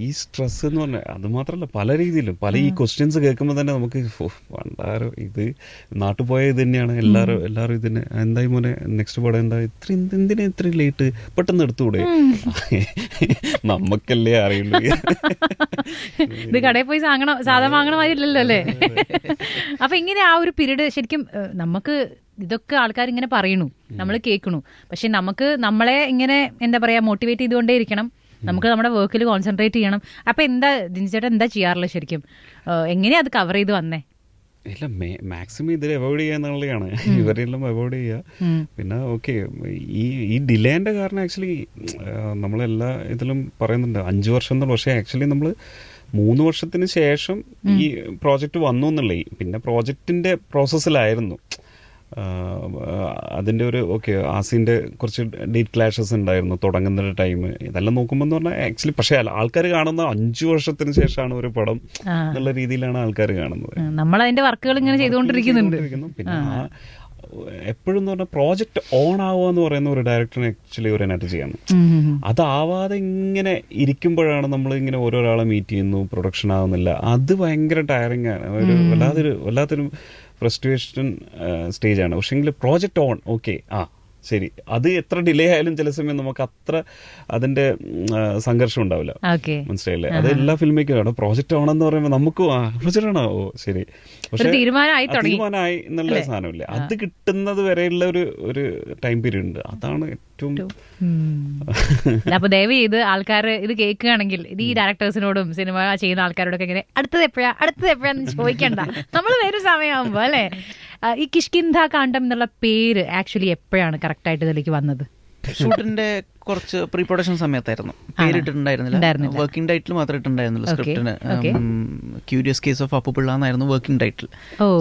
ഈ സ്ട്രെസ് എന്ന് പറഞ്ഞാൽ അത് മാത്രമല്ല, പല രീതിയിലും പല ഈ ക്വസ്റ്റ്യൻസ് കേൾക്കുമ്പോൾ തന്നെ നമുക്ക് പണ്ടാരോ ഇത് നാട്ടിൽ പോയ ഇത് തന്നെയാണ്. എല്ലാവരും ഇതിന് എന്തായി മോനെ നെക്സ്റ്റ് പടം എന്താ, എന്തിനാ ഇത്ര ലേറ്റ്, പെട്ടെന്ന് എടുത്തുകൂടെ, നമുക്കല്ലേ അറിയുള്ളൂ. ഇത് കടയിൽ പോയി സാധാ വാങ്ങണ മാതിരില്ലല്ലോ അല്ലേ. അപ്പൊ ഇങ്ങനെ ആ ഒരു പീരീഡ് ശരിക്കും നമുക്ക് ഇതൊക്കെ ആൾക്കാർ ഇങ്ങനെ പറയണു, നമ്മൾ കേൾക്കണു, പക്ഷെ നമുക്ക് നമ്മളെ ഇങ്ങനെ എന്താ പറയാ മോട്ടിവേറ്റ് ചെയ്തുകൊണ്ടേ ഇരിക്കണം, നമുക്ക് നമ്മുടെ വർക്കിൽ കോൺസെൻട്രേറ്റ് ചെയ്യണം. അപ്പൊ എന്താ ദിനചേട്ടൻ എന്താ ചെയ്യാറുള്ളത് ശരിക്കും, എങ്ങനെയാ അത് കവർ ചെയ്ത് വന്നേ? ഇല്ല, മാക്സിമം ഇതിൽ അവോയ്ഡ് ചെയ്യുക എന്നുള്ളതാണ്, ഇവരെല്ലാം അവോയ്ഡ് ചെയ്യുക. പിന്നെ ഓക്കെ, ഈ ഡിലേന്റെ കാരണം ആക്ച്വലി നമ്മളെല്ലാ ഇതിലും പറയുന്നുണ്ട് 5 വർഷം എന്നുള്ള, പക്ഷേ ആക്ച്വലി നമ്മൾ 3 വർഷത്തിന് ശേഷം ഈ പ്രോജക്റ്റ് വന്നു എന്നുള്ളേ. പിന്നെ പ്രോജക്റ്റിന്റെ പ്രോസസ്സിലായിരുന്നു അതിൻ്റെ ഒരു ആസിൻ്റെ കുറച്ച് ഡേറ്റ് ക്ലാഷസ് ഉണ്ടായിരുന്നു തുടങ്ങുന്ന ടൈം. ഇതെല്ലാം നോക്കുമ്പോൾ എന്ന് പറഞ്ഞാൽ ആക്ച്വലി പക്ഷേ ആൾക്കാർ കാണുന്ന 5 വർഷത്തിന് ശേഷമാണ് ഒരു പടം എന്നുള്ള രീതിയിലാണ് ആൾക്കാർ കാണുന്നത്. നമ്മൾ അതിന്റെ വർക്കുകൾ ഇങ്ങനെ ചെയ്തുകൊണ്ടിരിക്കുന്നുണ്ട്. പിന്നെ എപ്പോഴും എന്ന് പറഞ്ഞാൽ പ്രോജക്റ്റ് ഓൺ ആവുക എന്ന് പറയുന്ന ഒരു ഡയറക്ടറിന് ആക്ച്വലി ഒരു എനർജി ചെയ്യണം. അതാവാതെ ഇങ്ങനെ ഇരിക്കുമ്പോഴാണ് നമ്മൾ ഇങ്ങനെ ഓരോരാളെ മീറ്റ് ചെയ്യുന്നു, പ്രൊഡക്ഷൻ ആവുന്നില്ല, അത് ഭയങ്കര ടയറിങ് ആണ്, ഒരു വല്ലാത്തൊരു ഫ്രസ്ട്രേഷൻ സ്റ്റേജാണ്. പക്ഷേങ്കിൽ പ്രോജക്റ്റ് ഓൺ ശരി, അത് എത്ര ഡിലേ ആയാലും ചില സമയം നമുക്ക് അത്ര അതിന്റെ സംഘർഷം ഉണ്ടാവില്ല, മനസ്സിലായില്ലേ? അത് എല്ലാ ഫിലിം മേക്കറും പ്രോജക്റ്റ് ആണെന്ന് പറയുമ്പോൾ നമുക്ക് പ്രോജക്റ്റ് ആണോ പക്ഷെ തീരുമാനമായി എന്നുള്ള സാധനമില്ല, അത് കിട്ടുന്നത് വരെയുള്ള ഒരു ടൈം പീരീഡ് ഉണ്ട്. അതാണ് ഏറ്റവും. അപ്പൊ ദയവ് ചെയ്ത് ആൾക്കാർ ഇത് കേൾക്കുകയാണെങ്കിൽ ഇത് ഈ ഡയറക്ടേഴ്സിനോടും സിനിമ ചെയ്യുന്ന ആൾക്കാരോടൊക്കെ ഇങ്ങനെ അടുത്തത് എപ്പോഴാന്ന് ചോദിക്കണ്ട, നമ്മൾ വരും സമയമാകുമ്പോ അല്ലെ. ഈ കിഷ്കിന്ധ കാണ്ഡം എന്നുള്ള പേര് ആക്ച്വലി എപ്പോഴാണ് കറക്റ്റ് ആയിട്ട് ഇതിലേക്ക് വന്നത്? ഷൂട്ടിന്റെ കുറച്ച് പ്രീ പ്രൊഡക്ഷൻ സമയത്തായിരുന്നു. പേരിട്ടുണ്ടായിരുന്നില്ല, വർക്കിംഗ് ടൈറ്റിൽ മാത്രമേ ഇട്ടുണ്ടായിരുന്നില്ല സ്ക്രിപ്റ്റിന്. ക്യൂരിയസ് കേസ് ഓഫ് അപ്പുപിള്ള എന്നായിരുന്നു വർക്കിംഗ് ടൈറ്റിൽ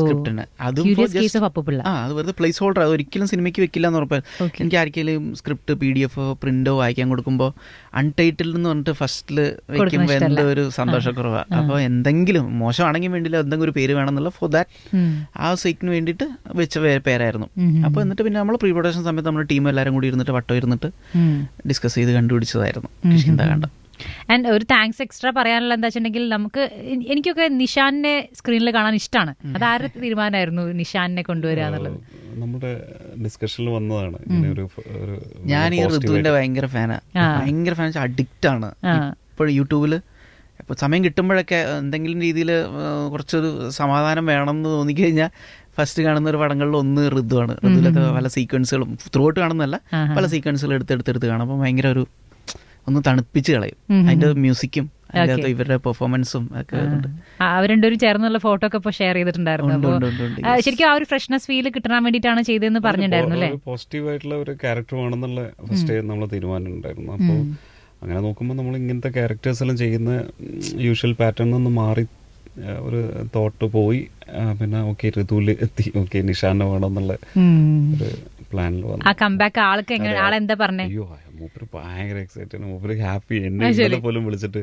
സ്ക്രിപ്റ്റിന്. അത് വെറുതെ പ്ലേസ് ഹോൾഡർ, അത് ഒരിക്കലും സിനിമയ്ക്ക് വെക്കില്ല എന്ന് ഉറപ്പായിരുന്നു. എനിക്ക് ആർക്കെങ്കിലും സ്ക്രിപ്റ്റ് PDF പ്രിന്റോ വായിക്കാൻ കൊടുക്കുമ്പോൾ അൺടൈറ്റിൽഡ് എന്ന് പറഞ്ഞിട്ട് ഫസ്റ്റില് വെക്കുമ്പോൾ എന്തോ ഒരു സന്തോഷക്കുറവാണ്. അപ്പോൾ എന്തെങ്കിലും മോശമാണെങ്കിൽ വേണ്ടില്ല, എന്തെങ്കിലും ഒരു പേര് വേണമെന്നുള്ള ഫോർ ദാറ്റ് ആ സൈക്കിന് വേണ്ടിയിട്ട് വെച്ച പേരായിരുന്നു. അപ്പോൾ എന്നിട്ട് പിന്നെ നമ്മൾ പ്രീ പ്രൊഡക്ഷൻ സമയത്ത് നമ്മുടെ ടീം എല്ലാവരും കൂടി ഇരുന്നിട്ട് വട്ടം ഇരുന്നിട്ട് ഡിസ്കസ് ചെയ്ത് കണ്ടുപിടിച്ചതായിരുന്നു കിഷ്കിന്ധാകാന്ഡം. ആൻഡ് ഒരു താങ്ക്സ് എക്സ്ട്രാ പറയാനുള്ള എന്താ വെച്ചിട്ടുണ്ടെങ്കിൽ, എനിക്കൊക്കെ നിഷാനെ സ്ക്രീനിൽ കാണാൻ ഇഷ്ടമാണ്. അതാരുടെ തീരുമാനമായിരുന്നു നിഷാനെ കൊണ്ടുവരിക എന്നുള്ളത്? നമ്മുടെ ഡിസ്കഷനിൽ വന്നതാണ്. ഞാൻ ഈ ഋതുവിന്റെ ഭയങ്കര ഫാനാണ്, ഭയങ്കര ഫാൻ, അഡിക്റ്റ് ആണ്. ഇപ്പോൾ യൂട്യൂബിൽ ഇപ്പോൾ സമയം കിട്ടുമ്പോഴൊക്കെ എന്തെങ്കിലും രീതിയിൽ കുറച്ചൊരു സമാധാനം വേണമെന്ന് തോന്നിക്കഴിഞ്ഞാൽ ഫസ്റ്റ് കാണുന്ന ഒരു പടങ്ങളിൽ ഒന്ന് ഋതുവാണ്. ഋതുവിലത്തെ പല സീക്വൻസുകളും ത്രൂ ഔട്ട് കാണുന്നതല്ല, പല സീക്വൻസുകൾ എടുത്തെടുത്ത് കാണും. അപ്പോൾ ഭയങ്കര ഒന്ന് തണുപ്പിച്ച് കളയും. അതിന്റെ മ്യൂസിക്കും അതിനകത്ത് ഇവരുടെ പെർഫോമൻസും ഒക്കെ അവർ രണ്ടുപേരും ചേർന്നുള്ള ഫോട്ടോ ഒക്കെ ഷെയർ ചെയ്തിട്ടുണ്ടായിരുന്നു. ശരിക്കും ആ ഒരു ഫ്രഷ്നെസ് ഫീൽ കിട്ടാൻ വേണ്ടിയിട്ടാണ് ചെയ്തതെന്ന് പറഞ്ഞിട്ടുണ്ടായിരുന്നു അല്ലേ? പോസിറ്റീവ് ആയിട്ടുള്ള ഒരു ക്യാരക്ടർ വേണമെന്നുള്ള ഫസ്റ്റ് നമ്മൾ തീരുമാനം ഉണ്ടായിരുന്നു. അപ്പോൾ അങ്ങനെ നോക്കുമ്പോൾ നമ്മൾ ഇങ്ങനത്തെ ക്യാരക്ടേഴ്സ് എല്ലാം ചെയ്യുന്ന യൂഷ്വൽ പാറ്റേൺ നിന്ന് മാറി ഒരു തോട്ട് പോയി. പിന്നെ ഓക്കെ ഋതുവിൽ എത്തി, ഓക്കെ നിഷാനെ വേണം എന്നുള്ള ഒരു പ്ലാനിൽ വന്നു. ആ കംബാക്ക് ആൾക്ക് എങ്ങനെ, ആളെന്താ പറഞ്ഞേ? അയ്യോ മൂപ്പര് ഭയങ്കര എക്സൈറ്റഡ്, മൂപ്പര് ഹാപ്പി. എന്നെ പോലും വിളിച്ചിട്ട്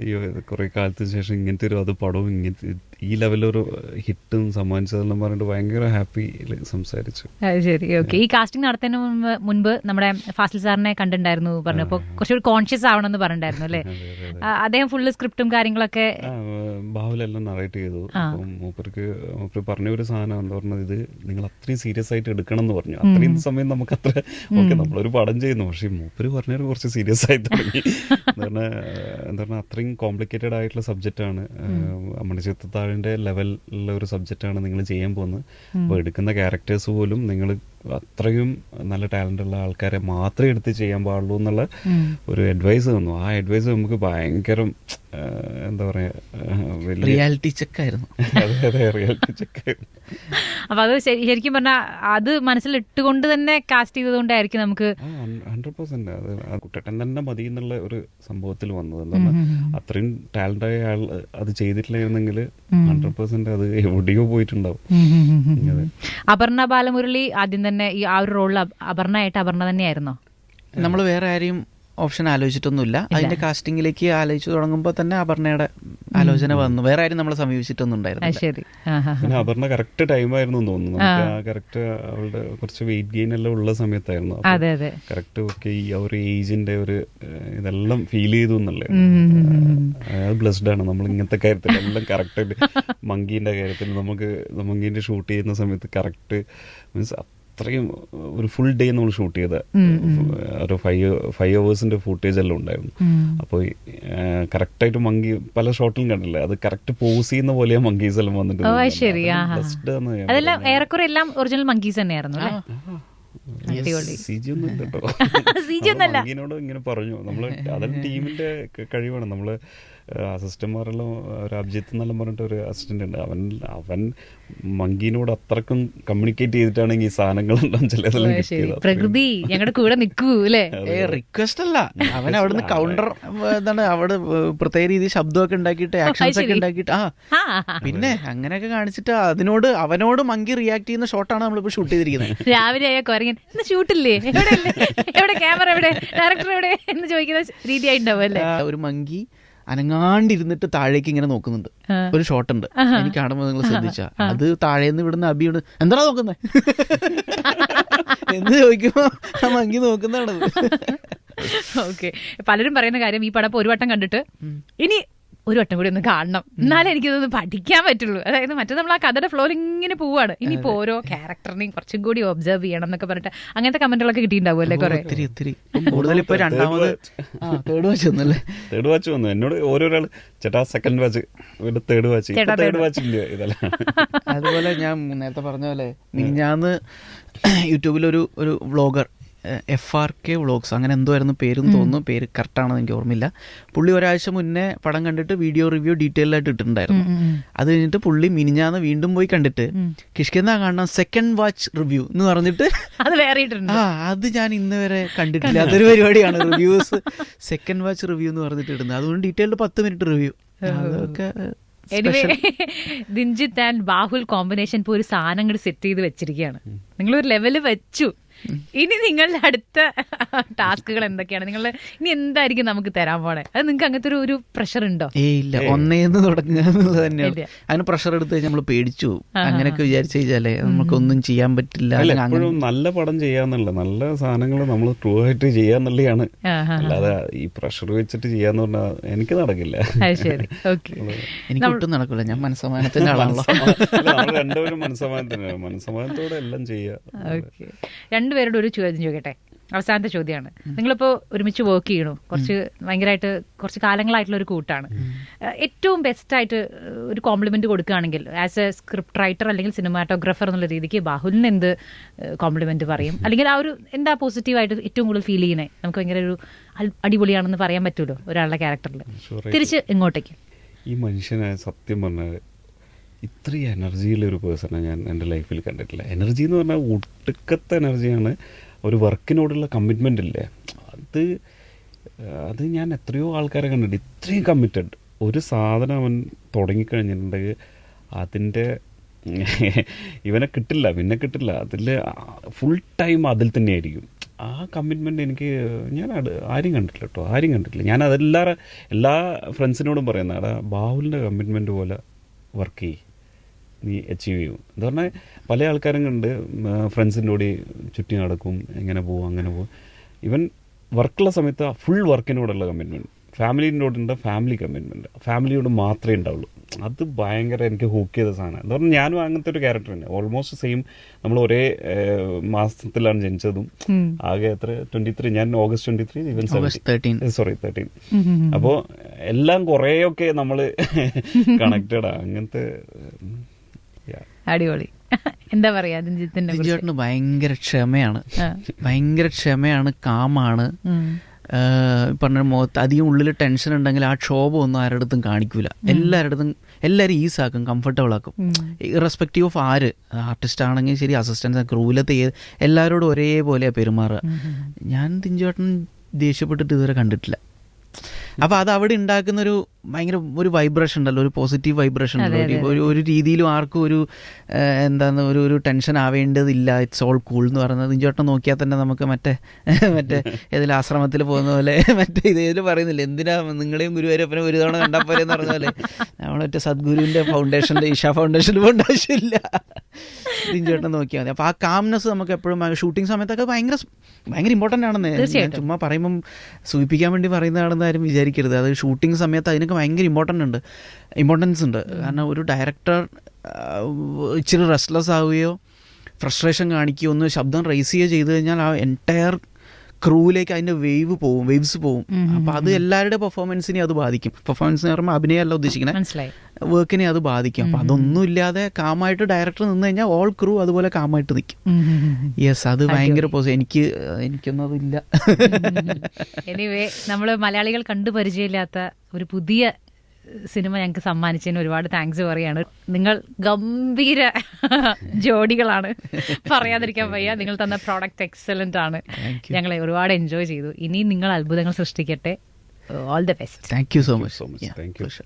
അയ്യോ കുറെ കാലത്തിന് ശേഷം ഇങ്ങനത്തെ ഒരു അത് പടവും ഇങ്ങനത്തെ ഈ ലെവലൊരു ഹിറ്റും സമ്മാനിച്ചതെല്ലാം പറഞ്ഞിട്ട് ഭയങ്കര ഹാപ്പി സംസാരിച്ചു. ശരി, ഓക്കെ. ഈ കാസ്റ്റിംഗ് നടത്തുന്നതിന് മുൻപ് നമ്മുടെ ഫാസിൽ സാറിനെ കണ്ടിട്ടുണ്ടായിരുന്നു, പറഞ്ഞപ്പോ കുറച്ചുകൂടി കോൺഷ്യസ് ആവണമെന്ന് പറഞ്ഞിട്ടുണ്ടായിരുന്നു അല്ലേ? അദ്ദേഹം ഫുള്ള് സ്ക്രിപ്റ്റും കാര്യങ്ങളൊക്കെ ബാഹുലെല്ലാം നറേറ്റ് ചെയ്തു. അപ്പം മൂപ്പർക്ക് പറഞ്ഞ ഒരു സാധനം എന്താ പറഞ്ഞത്, ഇത് നിങ്ങൾ അത്രയും സീരിയസ് ആയിട്ട് എടുക്കണം എന്ന് പറഞ്ഞു. അത്രയും സമയം നമുക്ക് അത്ര ഓക്കെ നമ്മളൊരു പടം ചെയ്യുന്നു, പക്ഷെ മൂപ്പര് പറഞ്ഞൊരു കുറച്ച് സീരിയസ് ആയി തുടങ്ങി. എന്താ പറഞ്ഞാൽ അത്രയും കോംപ്ലിക്കേറ്റഡ് ആയിട്ടുള്ള സബ്ജക്റ്റാണ്, മണിച്ചിത്രത്താഴിന്റെ ലെവലിലുള്ള ഒരു സബ്ജക്റ്റാണ് നിങ്ങൾ ചെയ്യാൻ പോകുന്നത്. അപ്പോൾ എടുക്കുന്ന ക്യാരക്ടേഴ്സ് പോലും നിങ്ങൾ അത്രയും നല്ല ടാലന്റ് ഉള്ള ആൾക്കാരെ മാത്രമേ എടുത്ത് ചെയ്യാൻ പാടുള്ളൂ എന്നുള്ള ഒരു അഡ്വൈസ് തന്നു. ആ അഡ്വൈസ് നമുക്ക് ഭയങ്കര എന്താ പറയാ റിയാലിറ്റി ചെക്കായിരുന്നു. അതെ, റിയാലിറ്റി ചെക്കായിരുന്നു. അപ്പൊ അത് ശരിക്കും പറഞ്ഞാൽ അത് മനസ്സിലിട്ടുകൊണ്ട് തന്നെ കാസ്റ്റ് ചെയ്തതുകൊണ്ടായിരിക്കും നമുക്ക് 100% അത് കുട്ടേട്ടൻ തന്നെ മതി എന്നുള്ള ഒരു സംഭവത്തിൽ വന്നത്. എന്താണ് അത്രയും ടാലന്റായ ആൾ അത് ചെയ്തിട്ടില്ലായിരുന്നെങ്കിൽ 100% അത് എവിടെയോ പോയിട്ടുണ്ടാവും. അപർണ ബാലമുരളി ആദ്യം തന്നെ ഈ ആ ഒരു റോളിൽ അപർണയായിട്ട് അപർണ തന്നെയായിരുന്നോ? നമ്മൾ വേറെ ആരെയും ഓപ്ഷൻ ആലോചിച്ചിട്ടൊന്നുമില്ല. അതിന്റെ കാസ്റ്റിംഗിലേക്ക് ആലോചിച്ചു തുടങ്ങുമ്പോൾ തന്നെ അപർണയുടെ ആലോചന വന്നു. വേറെ ആരും നമ്മളെ സമീപിച്ചിട്ടൊന്നും ഉണ്ടായിരുന്നു. പിന്നെ അപർണ കറക്റ്റ് ടൈമായിരുന്നു തോന്നുന്നു. കറക്റ്റ് അവളുടെ കുറച്ച് വെയിറ്റ് ഗെയിൻ എല്ലാം ഉള്ള സമയത്തായിരുന്നു. കറക്റ്റ് ഓക്കെ ഈ ഒരു ഏജിന്റെ ഒരു ഇതെല്ലാം ഫീൽ ചെയ്തു എന്നല്ലേ. അയാൾ ബ്ലെസ്ഡ് ആണ്. നമ്മൾ ഇങ്ങനത്തെ കാര്യത്തിൽ എല്ലാം കറക്റ്റ്. മങ്കീന്റെ കാര്യത്തിൽ നമുക്ക് മങ്കീന്റെ ഷൂട്ട് ചെയ്യുന്ന സമയത്ത് കറക്റ്റ് മീൻസ് അത്രയും ഒരു ഫുൾ ഡേ നമ്മൾ ഷൂട്ട് ചെയ്ത ഒരു 5 hours ഫുട്ടേജ് എല്ലാം ഉണ്ടായിരുന്നു. അപ്പോൾ കറക്റ്റായിട്ട് മങ്കി പല ഷോട്ടിലും കണ്ടില്ലേ, അത് കറക്റ്റ് പോസ് ചെയ്യുന്ന പോലെ മങ്കീസ് എല്ലാം വന്നിട്ട് മങ്കീനോട് ഇങ്ങനെ പറഞ്ഞു. നമ്മള് അതെല്ലാം ടീമിന്റെ കഴിവാണ്. നമ്മള് അസിസ്റ്റന്മാരെല്ലാം ഒരു അഭിജിത്ത് എന്നെല്ലാം പറഞ്ഞിട്ട് ഒരു അസിസ്റ്റന്റ് ഉണ്ട്. അവൻ മങ്കീനോട് അത്രക്കും കമ്മ്യൂണിക്കേറ്റ് ചെയ്തിട്ടാണെങ്കിൽ ഈ സാധനങ്ങളെല്ലാം ചിലതെല്ലാം പ്രകൃതി ഞങ്ങളുടെ കൂടെ നിൽക്കൂ അല്ലേ. റിക്വസ്റ്റ് അല്ല, അവൻ അവിടുന്ന് കൗണ്ടർ എന്താണ് അവിടെ പ്രത്യേക രീതിയിൽ ശബ്ദമൊക്കെ ഉണ്ടാക്കിയിട്ട് ആക്ഷൻസ് ഒക്കെ ഉണ്ടാക്കിയിട്ട് പിന്നെ അങ്ങനെയൊക്കെ കാണിച്ചിട്ട് അവനോട് മങ്കി റിയാക്ട് ചെയ്യുന്ന ഷോട്ടാണ് നമ്മളിപ്പോ ഷൂട്ട് ചെയ്തിരിക്കുന്നത്. രാവിലെ ആയ കുരങ്ങൻ ഇന്ന് ഷൂട്ടില്ലേ, എവിടെ ക്യാമറ, എവിടെ ഡയറക്ടർ, എവിടെ എന്ന് ചോദിക്കുന്ന രീതിയായിട്ടുണ്ടാവും അല്ലേ. ഒരു മങ്കി അനങ്ങാണ്ടിരുന്നിട്ട് താഴേക്ക് ഇങ്ങനെ നോക്കുന്നുണ്ട്. ഒരു ഷോട്ട് ഉണ്ട്, എനിക്ക് കാണുമ്പോൾ നിങ്ങൾ ശ്രദ്ധിച്ചാ, അത് താഴേന്ന് ഇവിടുന്ന് അബിയോട് എന്താണോ നോക്കുന്നത് എന്ന് ചോദിക്കുമ്പോ ആ മങ്കി നോക്കുന്നതാണത്. ഓക്കെ, പലരും പറയുന്ന കാര്യം ഈ പടം ഒരു വട്ടം കണ്ടിട്ട് ഇനി ഒരു വട്ടം കൂടി ഒന്ന് കാണണം, എന്നാലേ എനിക്കിതൊന്ന് പഠിക്കാൻ പറ്റുള്ളൂ. അതായത് മറ്റേ നമ്മൾ ആ കഥയുടെ ഫ്ലോയിൽ ഇങ്ങനെ പോവാണ്, ഇനിയിപ്പോ ഓരോ ക്യാരക്ടറിനെയും കുറച്ചും കൂടി ഒബ്സർവ് ചെയ്യണം എന്നൊക്കെ പറഞ്ഞിട്ട് അങ്ങനത്തെ കമന്റുകളൊക്കെ കിട്ടിയിട്ടുണ്ടാവും അല്ലേ? കുറെ കൂടുതൽ ഇപ്പൊ രണ്ടാമത് തേർഡ് വാച്ച് വന്നു എന്നോട് ഓരോരാൾ ചേട്ടാ സെക്കൻഡ് വാച്ച്, തേർഡ് വാച്ച് ഇല്ല ഇതല്ല. അതുപോലെ ഞാൻ നേരത്തെ പറഞ്ഞ പോലെ മിനിഞ്ഞാന്ന് യൂട്യൂബിലൊരു വ്ളോഗർ FRK വ്ളോഗ്സ് അങ്ങനെ എന്തോ ആയിരുന്നു പേരും തോന്നുന്നു, പേര് കറക്റ്റാണെന്ന് എനിക്ക് ഓർമ്മയില്ല. പുള്ളി ഒരാഴ്ച മുന്നേ പടം കണ്ടിട്ട് വീഡിയോ റിവ്യൂ ഡീറ്റെയിൽ ആയിട്ട് ഇട്ടിട്ടുണ്ടായിരുന്നു. അത് കഴിഞ്ഞിട്ട് പുള്ളി മിനിഞ്ഞാന്ന് വീണ്ടും പോയി കണ്ടിട്ട് കിഷ്കിന്ത കാണാൻ സെക്കൻഡ് വാച്ച് റിവ്യൂ എന്ന് പറഞ്ഞിട്ട് അത് ഞാൻ ഇന്ന് വരെ കണ്ടിട്ടില്ല. അതൊരു പരിപാടിയാണ്, റിവ്യൂസ് സെക്കൻഡ് വാച്ച് റിവ്യൂ എന്ന് പറഞ്ഞിട്ട് ഇടുന്നത്. അതുകൊണ്ട് ഡീറ്റെയിൽഡ് 10 മിനിറ്റ് റിവ്യൂ. അതൊക്കെ ദിൻജിത്ത് ആൻഡ് ബാഹുൽ കോമ്പിനേഷൻ ഇപ്പോൾ ഒരു സാധനം കൂടി സെറ്റ് ചെയ്ത് വെച്ചിരിക്കുകയാണ്. നിങ്ങളൊരു ലെവല് വെച്ചു. ഇനി നിങ്ങളുടെ അടുത്ത ടാസ്കുകൾ എന്തൊക്കെയാണ്? നിങ്ങൾ ഇനി എന്തായിരിക്കും നമുക്ക് തരാൻ പോണേ? അത് നിങ്ങൾക്ക് അങ്ങനത്തെ ഒരു പ്രഷർ ഉണ്ടോ? ഇല്ല, ഒന്നേന്ന് തുടങ്ങുക എന്നുള്ളത് തന്നെയാണ്. അതിന് പ്രഷർ എടുത്ത് കഴിഞ്ഞാൽ നമ്മൾ പേടിച്ചു പോകും. അങ്ങനെയൊക്കെ വിചാരിച്ചു കഴിഞ്ഞാലേ നമുക്കൊന്നും ചെയ്യാൻ പറ്റില്ല. എപ്പോഴും നല്ല പടം ചെയ്യാന്നുള്ള നല്ല സാധനങ്ങൾ നമ്മൾ ട്രൂ ആയിട്ട് ചെയ്യാന്നുള്ളതാണ്. അല്ലാതെ ഈ പ്രഷർ വെച്ചിട്ട് ചെയ്യാന്ന് പറഞ്ഞാൽ എനിക്ക് നടക്കില്ല. എനിക്ക് ഒട്ടും നടക്കില്ല. ഞാൻ മനസ്സമാനത്തിന്റെ ആളാണല്ലോ. രണ്ടുപേരും മനസ്സമാനത്തോടെ എല്ലാം ചെയ്യാം. രണ്ടുപേരോട് ഒരു ചോദ്യം ചോദിക്കട്ടെ, അവസാനത്തെ ചോദ്യമാണ്. നിങ്ങളിപ്പോൾ ഒരുമിച്ച് വർക്ക് ചെയ്യണു, കുറച്ച് കാലങ്ങളായിട്ടുള്ള ഒരു കൂട്ടാണ്. ഏറ്റവും ബെസ്റ്റായിട്ട് ഒരു കോംപ്ലിമെന്റ് കൊടുക്കുകയാണെങ്കിൽ ആസ് എ സ്ക്രിപ്റ്റ് റൈറ്റർ അല്ലെങ്കിൽ സിനിമാറ്റോഗ്രാഫർ എന്നുള്ള രീതിക്ക് ബാഹുലിന് എന്ത് കോംപ്ലിമെന്റ് പറയും? അല്ലെങ്കിൽ ആ ഒരു എന്താ പോസിറ്റീവായിട്ട് ഏറ്റവും കൂടുതൽ ഫീൽ ചെയ്യുന്നത്? നമുക്ക് ഭയങ്കര ഒരു അടിപൊളിയാണെന്ന് പറയാൻ പറ്റുമല്ലോ ഒരാളുടെ ക്യാരക്ടറിൽ. തിരിച്ച് ഇങ്ങോട്ടേക്ക് ഈ മനുഷ്യനെ സത്യം പറഞ്ഞാൽ ഇത്രയും എനർജിയുള്ളൊരു പേഴ്സണെ ഞാൻ എൻ്റെ ലൈഫിൽ കണ്ടിട്ടില്ല. എനർജി എന്ന് പറഞ്ഞാൽ ഒടുക്കത്തെ എനർജിയാണ്. ഒരു വർക്കിനോടുള്ള കമ്മിറ്റ്മെൻ്റ് ഇല്ലേ, അത് ഞാൻ എത്രയോ ആൾക്കാരെ കണ്ടിട്ട് ഇത്രയും കമ്മിറ്റഡ്. ഒരു സാധനം അവൻ തുടങ്ങിക്കഴിഞ്ഞിട്ടുണ്ടെങ്കിൽ അതിൻ്റെ ഇവനെ കിട്ടില്ല, പിന്നെ കിട്ടില്ല. അതിൽ ഫുൾ ടൈം അതിൽ തന്നെയായിരിക്കും. ആ കമ്മിറ്റ്മെൻറ്റ് ഞാൻ ആരും കണ്ടിട്ടില്ല കേട്ടോ, ആരും കണ്ടിട്ടില്ല. ഞാൻ എല്ലാ ഫ്രണ്ട്സിനോടും പറയുന്ന ബാഹുലിൻ്റെ കമ്മിറ്റ്മെൻറ്റ് പോലെ വർക്ക് ചെയ്യും, നീ അച്ചീവ് ചെയ്യും. എന്ന് പറഞ്ഞാൽ പല ആൾക്കാരും കണ്ട് ഫ്രണ്ട്സിൻ്റെ കൂടി ചുറ്റി നടക്കും, എങ്ങനെ പോകും അങ്ങനെ പോകും. ഇവൻ വർക്കുള്ള സമയത്ത് ഫുൾ വർക്കിനോടുള്ള കമ്മിറ്റ്മെൻറ്റ്, ഫാമിലിനോടുണ്ട് ഫാമിലി കമ്മിറ്റ്മെൻറ്റ്, ഫാമിലിയോട് മാത്രമേ ഉണ്ടാവുള്ളൂ. അത് ഭയങ്കര എനിക്ക് ഹൂക്ക് ചെയ്ത സാധനം. എന്ന് പറഞ്ഞാൽ ഞാനും അങ്ങനത്തെ ഒരു ക്യാരക്ടർ തന്നെ, ഓൾമോസ്റ്റ് സെയിം. നമ്മൾ ഒരേ മാസത്തിലാണ് ജനിച്ചതും. ആകെ എത്ര 23, ഞാൻ August 23, ഇവൻ 13. അപ്പോൾ എല്ലാം കുറേയൊക്കെ നമ്മൾ കണക്റ്റഡാ. അങ്ങനത്തെ അടിപൊളി. എന്താ പറയാ, ദിൻജിത്തിന് ഭയങ്കര ക്ഷമയാണ്, കാമാണ്. പറഞ്ഞ മുഖത്ത് അധികം ഉള്ളിൽ ടെൻഷൻ ഉണ്ടെങ്കിൽ ആ ക്ഷോഭമൊന്നും ആരുടെടുത്തും കാണിക്കൂല. എല്ലാവരും ഈസാക്കും, കംഫർട്ടബിൾ ആക്കും. ഇറസ്പെക്റ്റീവ് ഓഫ് ആര്, ആർട്ടിസ്റ്റ് ആണെങ്കിൽ ശരി, അസിസ്റ്റൻസ്, ക്രൂവിലത്തെ എല്ലാവരോടും ഒരേപോലെയാണ് പെരുമാറുക. ഞാൻ ദിൻജേട്ടൻ ദേഷ്യപ്പെട്ടിട്ട് ഇതുവരെ കണ്ടിട്ടില്ല. അപ്പൊ അത് അവിടെ ഉണ്ടാക്കുന്ന ഭയങ്കര ഒരു വൈബ്രേഷൻ ഉണ്ടല്ലോ, ഒരു പോസിറ്റീവ് വൈബ്രേഷൻ ഉണ്ടല്ലോ. ഒരു രീതിയിലും ആർക്കും എന്താന്ന് ഒരു ടെൻഷൻ ആവേണ്ടതില്ല. ഇറ്റ്സ് ഓൾ കൂൾ എന്ന് പറയുന്നത് ദിൻജേട്ടനെ നോക്കിയാൽ തന്നെ നമുക്ക് മറ്റേ ഏതെങ്കിലും ആശ്രമത്തിൽ പോകുന്ന പോലെ ഇതേതിൽ പറയുന്നില്ല, എന്തിനാ നിങ്ങളെയും ഗുരുവായൂരപ്പനെ ഒരു തവണ കണ്ടാൽ പോലെ എന്ന് പറഞ്ഞ പോലെ നമ്മളെ സദ്ഗുരുവിന്റെ ഫൗണ്ടേഷൻ്റെ ഇഷ ഫൗണ്ടേഷനിൽ പോകേണ്ട ആവശ്യമില്ല, ദിൻജേട്ടനെ നോക്കിയാൽ മതി. അപ്പൊ ആ കാംനെസ് നമുക്ക് എപ്പോഴും ഷൂട്ടിംഗ് സമയത്തൊക്കെ ഭയങ്കര ഇമ്പോർട്ടൻ്റ് ആണെന്ന് ഞാൻ ചുമ്മാ പറയുമ്പം സൂചിപ്പിക്കാൻ വേണ്ടി പറയുന്നതാണെന്ന് ആരും വിചാരിക്കരുത്. അത് ഷൂട്ടിംഗ് സമയത്ത് അതിനൊക്കെ ഭയങ്കര ഇമ്പോർട്ടൻസ് ഉണ്ട്. കാരണം ഒരു ഡയറക്ടർ ഇച്ചിരി റെസ്റ്റ്ലെസ് ആവുകയോ ഫ്രസ്ട്രേഷൻ കാണിക്കുകയോ ഒന്ന് ശബ്ദം റൈസ് ചെയ്യുകയോ ചെയ്തു കഴിഞ്ഞാൽ ആ എൻറ്റയർ ക്രൂവിലേക്ക് അതിൻ്റെ വേവ്സ് പോവും. അപ്പോൾ അത് എല്ലാവരുടെ പെർഫോമൻസിനെ അത് ബാധിക്കും. പെർഫോമൻസ് എന്ന് പറയുമ്പോൾ അഭിനയമല്ല ഉദ്ദേശിക്കുന്നത്, വർക്കിനെ അത് ബാധിക്കും. അപ്പം അതൊന്നും ഇല്ലാതെ കാമായിട്ട് ഡയറക്ടർ നിന്ന് കഴിഞ്ഞാൽ ഓൾ ക്രൂ അതുപോലെ കാമായിട്ട് നിൽക്കും. യെസ്, അത് ഭയങ്കര എനിക്കൊന്നും അതില്ല. എനിവേ, നമ്മൾ മലയാളികൾ കണ്ടു പരിചയമില്ലാത്ത ഒരു പുതിയ സിനിമ ഞങ്ങൾക്ക് സമ്മാനിച്ചതിന് ഒരുപാട് താങ്ക്സ് പറയാണ്. നിങ്ങൾ ഗംഭീര ജോഡികളാണ്, പറയാതിരിക്കാൻ വയ്യ. നിങ്ങൾ തന്ന പ്രോഡക്റ്റ് എക്സലന്റ് ആണ്, ഞങ്ങളെ ഒരുപാട് എൻജോയ് ചെയ്തു. ഇനി നിങ്ങൾ അത്ഭുതങ്ങൾ സൃഷ്ടിക്കട്ടെ. All the best. Thank you so much.